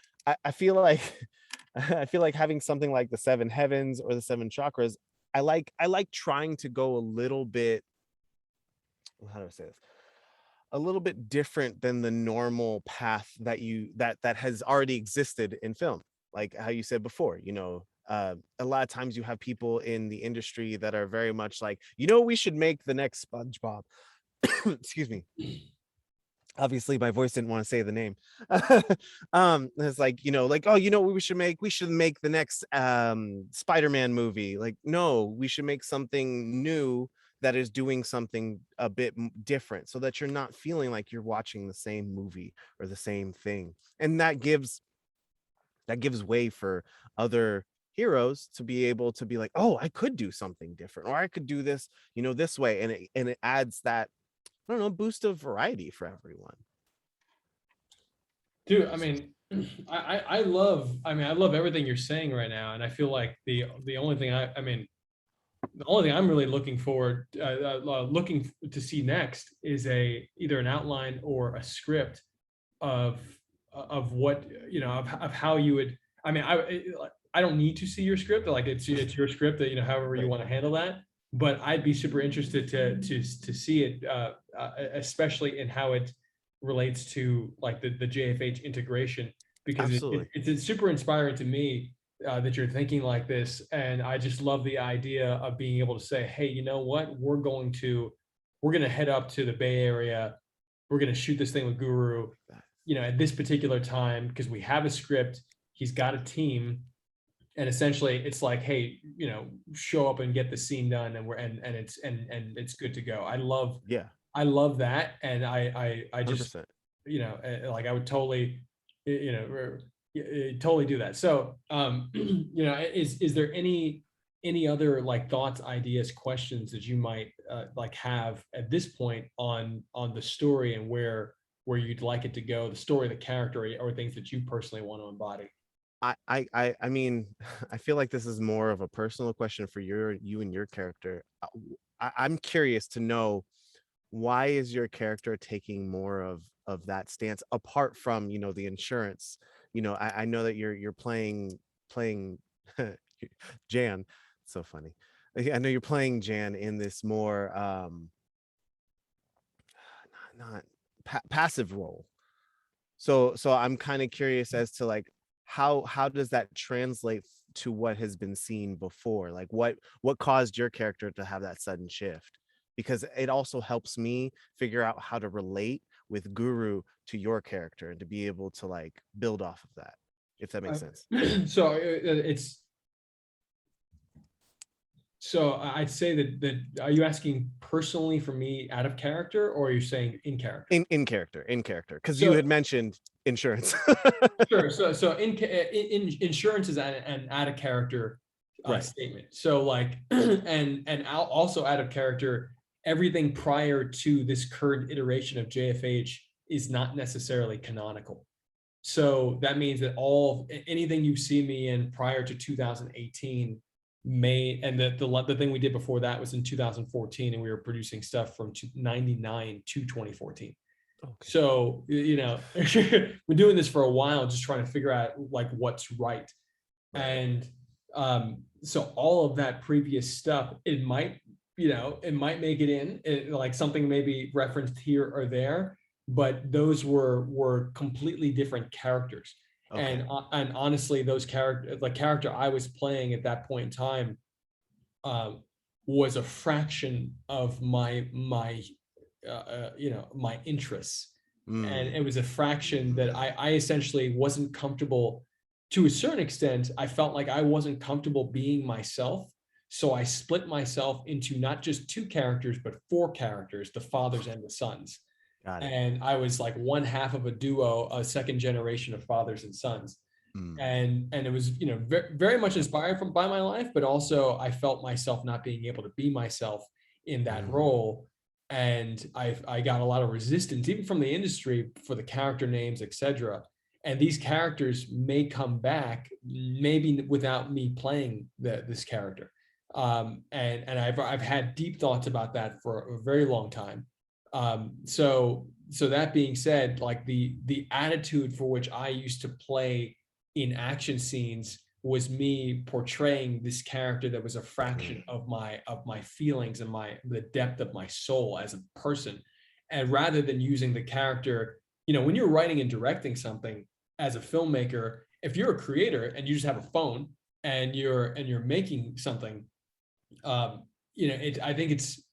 I feel like I feel like having something like the seven heavens or the seven chakras, I like trying to go a little bit, how do I say this? A little bit different than the normal path that has already existed in film. Like how you said before, a lot of times you have people in the industry that are very much like, we should make the next SpongeBob. Excuse me. Obviously my voice didn't want to say the name. It's like, like, oh, we should make the next Spider-Man movie. Like, no, we should make something new that is doing something a bit different, so that you're not feeling like you're watching the same movie or the same thing. And that gives way for other heroes to be able to be like, oh, I could do something different, or I could do this, this way, and it adds that, I don't know, boost of variety for everyone. Dude, I mean, I love everything you're saying right now, and I feel like the only thing the only thing I'm really looking to see next is either an outline or a script of what of how you would. I mean, I don't need to see your script. Like it's your script that however you Right. want to handle that. But I'd be super interested to see it, especially in how it relates to like the JFH integration, because Absolutely. it's super inspiring to me that you're thinking like this, and I just love the idea of being able to say, hey, you know what, we're going to head up to the Bay Area, we're going to shoot this thing with Guru, at this particular time, because we have a script, he's got a team, and essentially it's like, hey, show up and get the scene done, and it's good to go. Yeah. I love that, and I just 100%. like I would totally totally do that. So is there any other like thoughts, ideas, questions that you might like have at this point on the story, and where you'd like it to go, the story, the character, or things that you personally want to embody? I mean, I feel like this is more of a personal question for you and your character. I'm curious to know, why is your character taking more of that stance, apart from the insurance? I know that you're playing Jan. So funny. I know you're playing Jan in this more not passive role. So I'm kind of curious as to like, how does that translate to what has been seen before? Like, what caused your character to have that sudden shift? Because it also helps me figure out how to relate with Guru to your character, and to be able to like build off of that, if that makes sense. So I'd say that are you asking personally for me out of character, or are you saying in character? In character, because you So had mentioned insurance. sure. So in insurance is an out of character Right. statement. So like and also out of character, everything prior to this current iteration of JFH is not necessarily canonical. So that means that anything you see me in prior to 2018 made, and the thing we did before that was in 2014, and we were producing stuff from 99 to 2014. Okay. So, you know, we're doing this for a while, just trying to figure out like what's right. Right. And so all of that previous stuff, it might, you know, it might make it in, like something maybe referenced here or there, but those were completely different characters. Okay. And honestly, the character I was playing at that point in time was a fraction of my you know, my interests. And it was a fraction that I essentially wasn't comfortable. To a certain extent, I felt like I wasn't comfortable being myself. So I split myself into not just two characters, but four characters, the fathers and the sons. Got it. And I was like one half of a duo, a second generation of fathers and sons. And it was, you know, very much inspired by my life, but also I felt myself not being able to be myself in that role. And I got a lot of resistance, even from the industry, for the character names, etc. And these characters may come back, maybe without me playing this character. And I've had deep thoughts about that for a very long time. So that being said, like the attitude for which I used to play in action scenes was me portraying this character that was a fraction of my feelings and the depth of my soul as a person. And rather than using the character, you know, when you're writing and directing something as a filmmaker, if you're a creator and you just have a phone and you're making something, you know, I think it's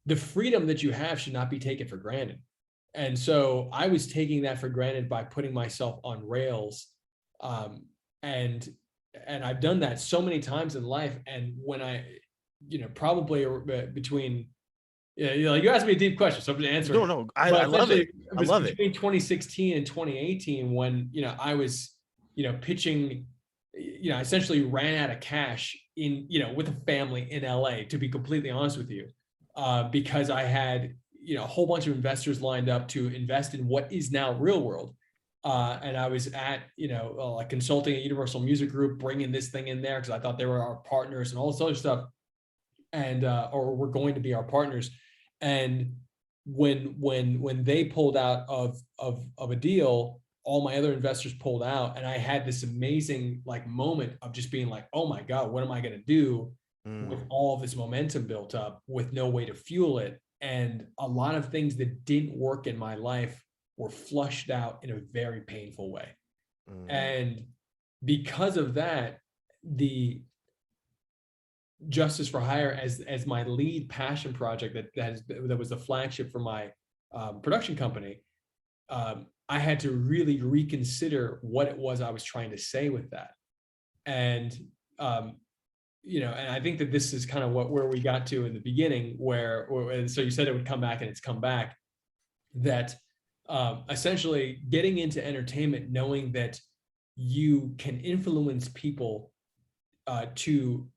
the freedom that you have should not be taken for granted. And so I was taking that for granted by putting myself on rails. And I've done that so many times in life. And when I, you know, probably between, yeah, you know, like you asked me a deep question, so I'm going to answer. No, I love it. I love it. Between 2016 and 2018, when, you know, I was, you know, pitching, you know, I essentially ran out of cash in, you know, with a family in LA, to be completely honest with you, because I had, you know, a whole bunch of investors lined up to invest in what is now Real World. And I was at, you know, like consulting at Universal Music Group, bringing this thing in there because I thought they were our partners and all this other stuff, and or were going to be our partners. And when they pulled out of a deal, all my other investors pulled out, and I had this amazing like moment of just being like, oh my God, what am I going to do with all of this momentum built up with no way to fuel it? And a lot of things that didn't work in my life were flushed out in a very painful way. And because of that, the Justice for Hire as my lead passion project that was the flagship for my production company, I had to really reconsider what it was I was trying to say with that. And you know, and I think that this is kind of where we got to in the beginning, and so you said it would come back, and it's come back, that essentially getting into entertainment, knowing that you can influence people to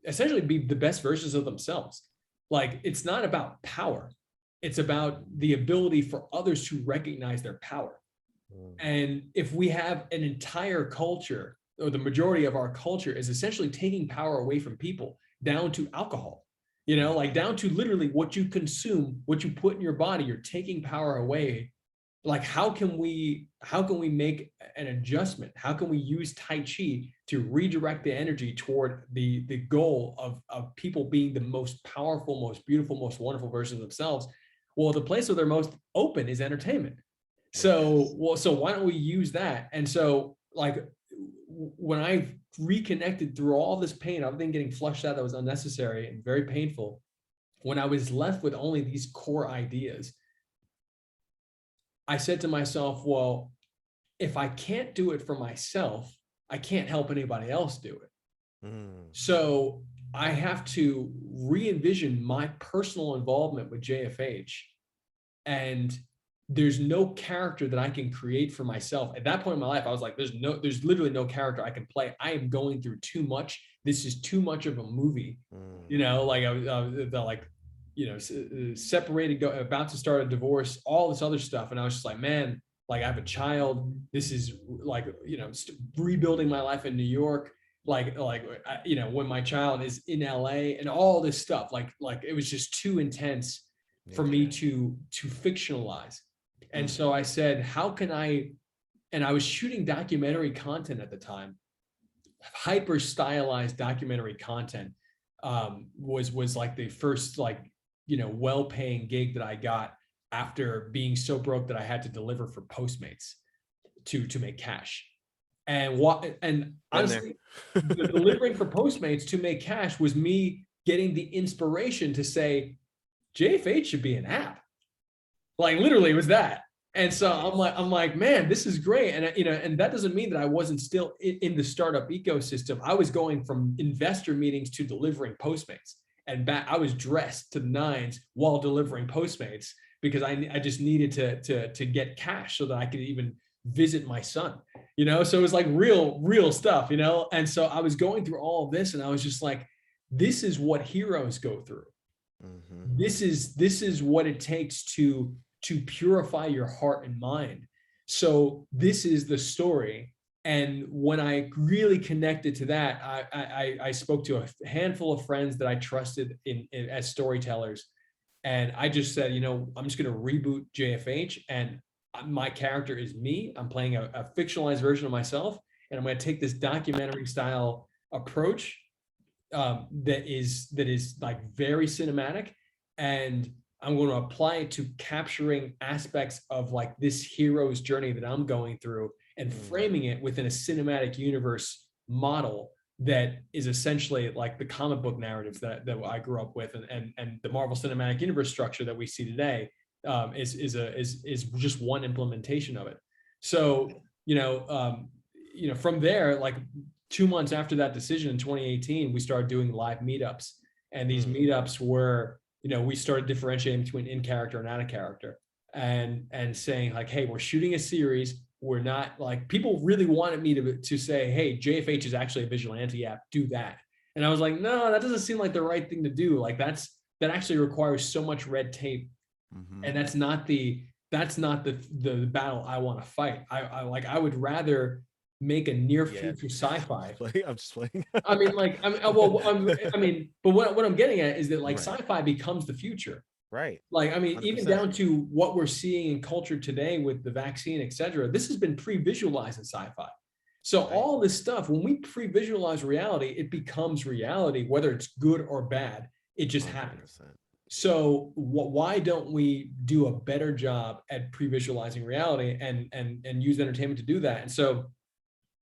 essentially be the best versions of themselves. Like, it's not about power. It's about the ability for others to recognize their power. And if we have an entire culture, or the majority of our culture is essentially taking power away from people, down to alcohol, you know, like down to literally what you consume, what you put in your body, you're taking power away. Like, how can we make an adjustment? How can we use Tai Chi to redirect the energy toward the goal of people being the most powerful, most beautiful, most wonderful versions of themselves? Well, the place where they're most open is entertainment. So why don't we use that? And so, like, when I reconnected through all this pain, everything getting flushed out that was unnecessary and very painful, when I was left with only these core ideas, I said to myself, well, if I can't do it for myself, I can't help anybody else do it. So I have to re-envision my personal involvement with JFH. And there's no character that I can create for myself. At that point in my life, I was like, there's literally no character I can play. I am going through too much. This is too much of a movie. You know, like separated, about to start a divorce, all this other stuff. And I was just like, man, like, I have a child. This is like, you know, rebuilding my life in New York. when my child is in LA and all this stuff, like it was just too intense for me to fictionalize. And so I said, how can and I was shooting documentary content at the time, hyper stylized documentary content, was like the first well-paying gig that I got after being so broke that I had to deliver for Postmates to make cash. And honestly, the delivering for Postmates to make cash was me getting the inspiration to say, JFH should be an app. Like literally it was that. And so I'm like, man, this is great. And and that doesn't mean that I wasn't still in the startup ecosystem. I was going from investor meetings to delivering Postmates, and I was dressed to the nines while delivering Postmates because I just needed to get cash so that I could even visit my son, so it was like real stuff, and so I was going through all of this and I was just like, this is what heroes go through. This is what it takes to purify your heart and mind. So this is the story. And when I really connected to that, I spoke to a handful of friends that I trusted as storytellers, and I just said, I'm just going to reboot JFH, and my character is me. I'm playing a fictionalized version of myself, and I'm going to take this documentary style approach that is like very cinematic, and I'm going to apply it to capturing aspects of like this hero's journey that I'm going through and framing it within a cinematic universe model that is essentially like the comic book narratives that I grew up with, and the Marvel Cinematic Universe structure that we see today is just one implementation of it. So, from there, like 2 months after that decision in 2018, we started doing live meetups, and these meetups were, we started differentiating between in character and out of character, and saying like, hey, we're shooting a series. We're not like, people really wanted me to say, hey, JFH is actually a vigilante app, do that. And I was like, no, that doesn't seem like the right thing to do. Like that actually requires so much red tape. And that's not the battle I want to fight. I would rather make a near future sci-fi. I'm just playing. I mean, but what I'm getting at is that like sci-fi becomes the future. Right. Like, I mean, 100%. even down to what we're seeing in culture today with the vaccine, et cetera, this has been pre-visualized in sci-fi. So all this stuff, when we pre-visualize reality, it becomes reality, whether it's good or bad, it just 100%. Happens. So why don't we do a better job at pre-visualizing reality and use entertainment to do that? And so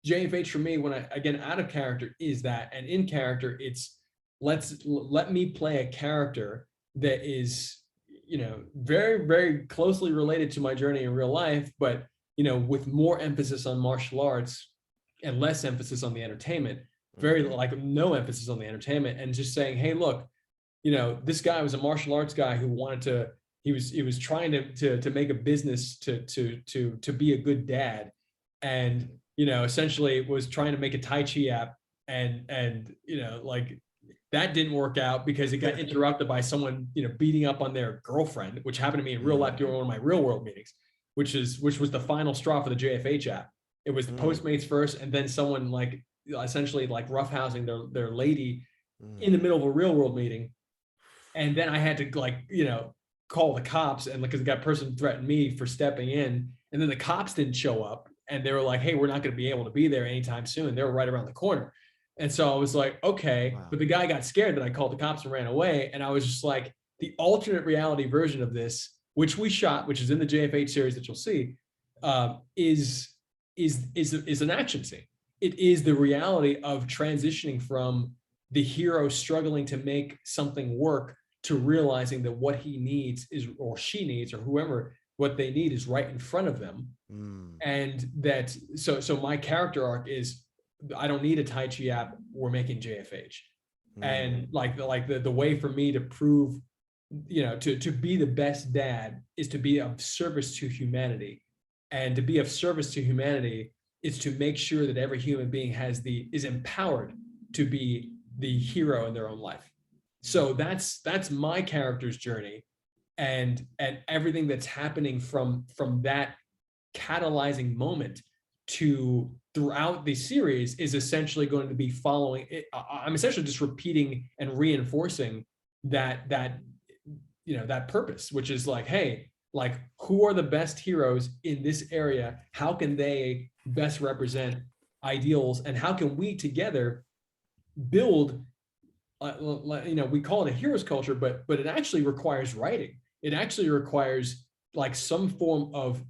JFH for me, when again, out of character is that, and in character, it's let me play a character that is, very, very closely related to my journey in real life, but, with more emphasis on martial arts and less emphasis on the entertainment, very like no emphasis on the entertainment, and just saying, hey, look, this guy was a martial arts guy who wanted to, he was trying to make a business to be a good dad. And, essentially was trying to make a Tai Chi app, and like that didn't work out because it got interrupted by someone, beating up on their girlfriend, which happened to me in real life during one of my real world meetings, which was the final straw for the JFH app. It was the Postmates first, and then someone like essentially like roughhousing their lady in the middle of a real world meeting. And then I had to like, call the cops, and because that person threatened me for stepping in, and then the cops didn't show up, and they were like, hey, we're not going to be able to be there anytime soon. They were right around the corner. And so I was like, okay, but the guy got scared that I called the cops and ran away. And I was just like, the alternate reality version of this, which we shot, which is in the JFH series that you'll see, is an action scene. It is the reality of transitioning from the hero struggling to make something work to realizing that what he needs is, or she needs, or whoever, what they need is right in front of them. And that, so my character arc is, I don't need a Tai Chi app. We're making JFH. And like the way for me to prove, to be the best dad is to be of service to humanity. And to be of service to humanity is to make sure that every human being is empowered to be the hero in their own life. So that's my character's journey, and everything that's happening from that catalyzing moment throughout the series is essentially going to be following it. I'm essentially just repeating and reinforcing that that purpose, which is like, hey, like, who are the best heroes in this area? How can they best represent ideals, and how can we together build, we call it a heroes culture, but it actually requires writing. It actually requires like some form of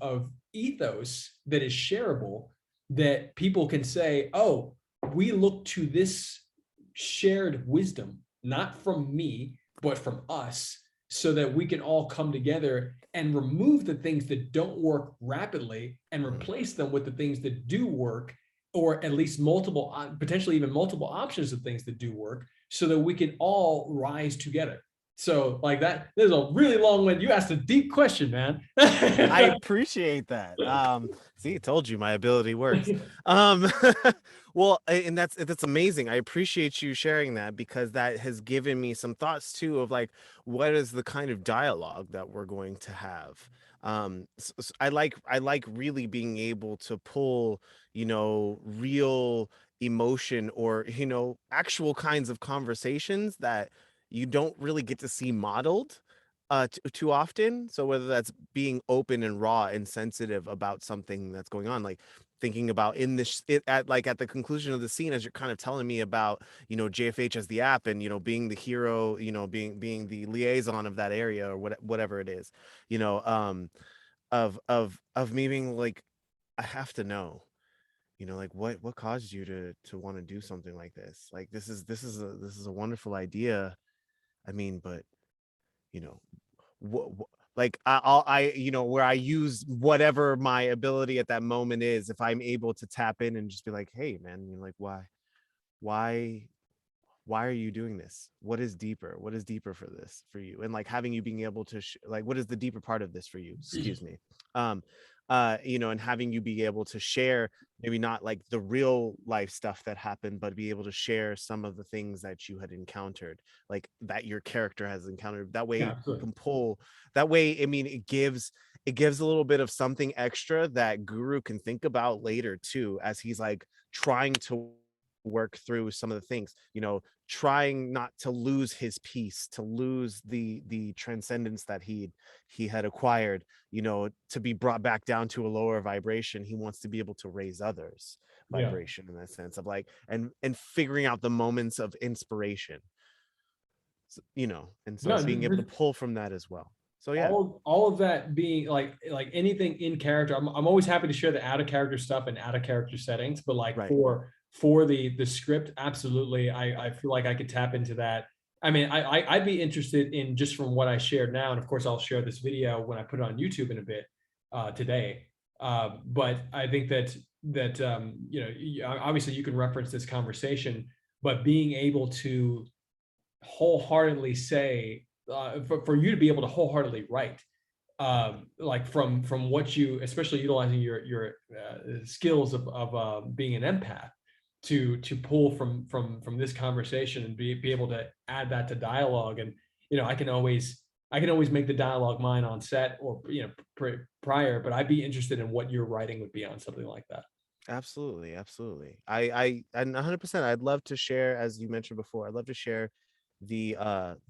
ethos that is shareable, that people can say, oh, we look to this shared wisdom, not from me, but from us, so that we can all come together and remove the things that don't work rapidly and replace them with the things that do work, or at least multiple, potentially even multiple options of things that do work, so that we can all rise together. So like that, there's a really long one. You asked a deep question, man. I appreciate that. See, I told you my ability works. Um, well, and that's amazing. I appreciate you sharing that, because that has given me some thoughts too of like, what is the kind of dialogue that we're going to have. I like really being able to pull, real emotion, or actual kinds of conversations that you don't really get to see modeled too often. So whether that's being open and raw and sensitive about something that's going on, like thinking about in this at the conclusion of the scene, as you're kind of telling me about JFH as the app, and being the hero, being the liaison of that area, or whatever it is, of me being like, I have to know, like what caused you to want to do something like this. Like this is a wonderful idea. I mean, but you know like where I use whatever my ability at that moment is, if I'm able to tap in and just be like, hey man, like why why are you doing this? What is deeper for this for you? And like having you being able to like, what is the deeper part of this for you? Excuse me. um and having you be able to share, maybe not like the real life stuff that happened, but be able to share some of the things that you had encountered, like that your character has encountered. That way Yeah, you absolutely. can pull, that way, I mean, it gives a little bit of something extra that Guru can think about later too, as he's like trying to work through some of the things, trying not to lose his peace, to lose the transcendence that he had acquired, to be brought back down to a lower vibration. He wants to be able to raise others Yeah. vibration, in that sense of like, and figuring out the moments of inspiration, and so No, it's being able to pull from that as well. So yeah. all of that being like anything in character. I'm always happy to share the out of character stuff and out of character settings, but like Right. for the script, absolutely, I feel like I could tap into that. I mean, I'd be interested in, just from what I shared now, and of course I'll share this video when I put it on YouTube in a bit today. But I think that obviously you can reference this conversation, but being able to wholeheartedly say, for you to be able to wholeheartedly write, like from what you, especially utilizing your skills of being an empath, to pull from this conversation and be able to add that to dialogue. And I can always make the dialogue mine on set, or prior, but I'd be interested in what your writing would be on something like that. Absolutely, absolutely. And 100%, I'd love to share, as you mentioned before, I'd love to share the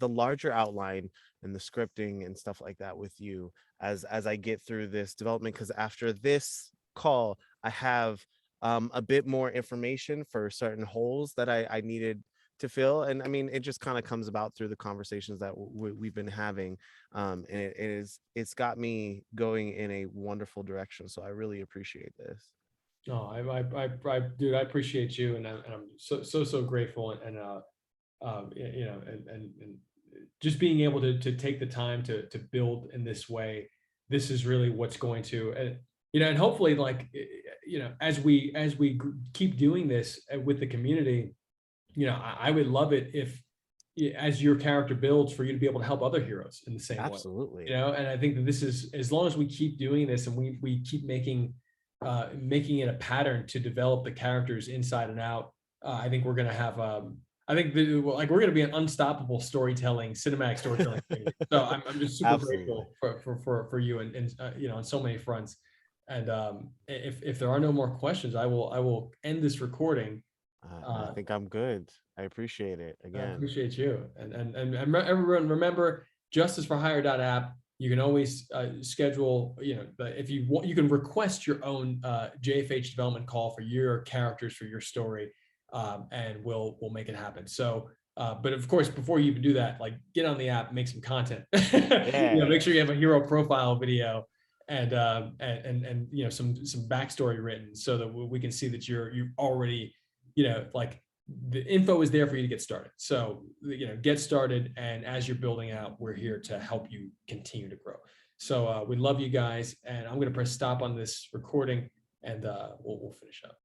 larger outline and the scripting and stuff like that with you, as I get through this development, because after this call I have a bit more information for certain holes that I needed to fill. And I mean, it just kind of comes about through the conversations that we've been having, and it's got me going in a wonderful direction, so I really appreciate this. No, dude, I appreciate you, and I'm so grateful, and just being able to take the time to build in this way. This is really what's going to, and hopefully, like, as we keep doing this with the community, I would love it if, as your character builds, for you to be able to help other heroes in the same way. Absolutely. And I think that this is, as long as we keep doing this, and we keep making it a pattern to develop the characters inside and out, I think we're gonna have I think like we're gonna be an unstoppable cinematic storytelling community. So I'm just super Absolutely. grateful for you, and on so many fronts. And if there are no more questions, I will end this recording. I think I'm good. I appreciate it I again. appreciate you. And everyone remember, justiceforhire.app. You can always schedule, if you want, you can request your own JFH development call for your characters, for your story, and we'll make it happen. So, but of course, before you even do that, like, get on the app, make some content. Yeah. Make sure you have a hero profile video and some backstory written, so that we can see that you've already, like, the info is there for you to get started. So, get started. And as you're building out, we're here to help you continue to grow. So we love you guys. And I'm going to press stop on this recording, and we'll finish up.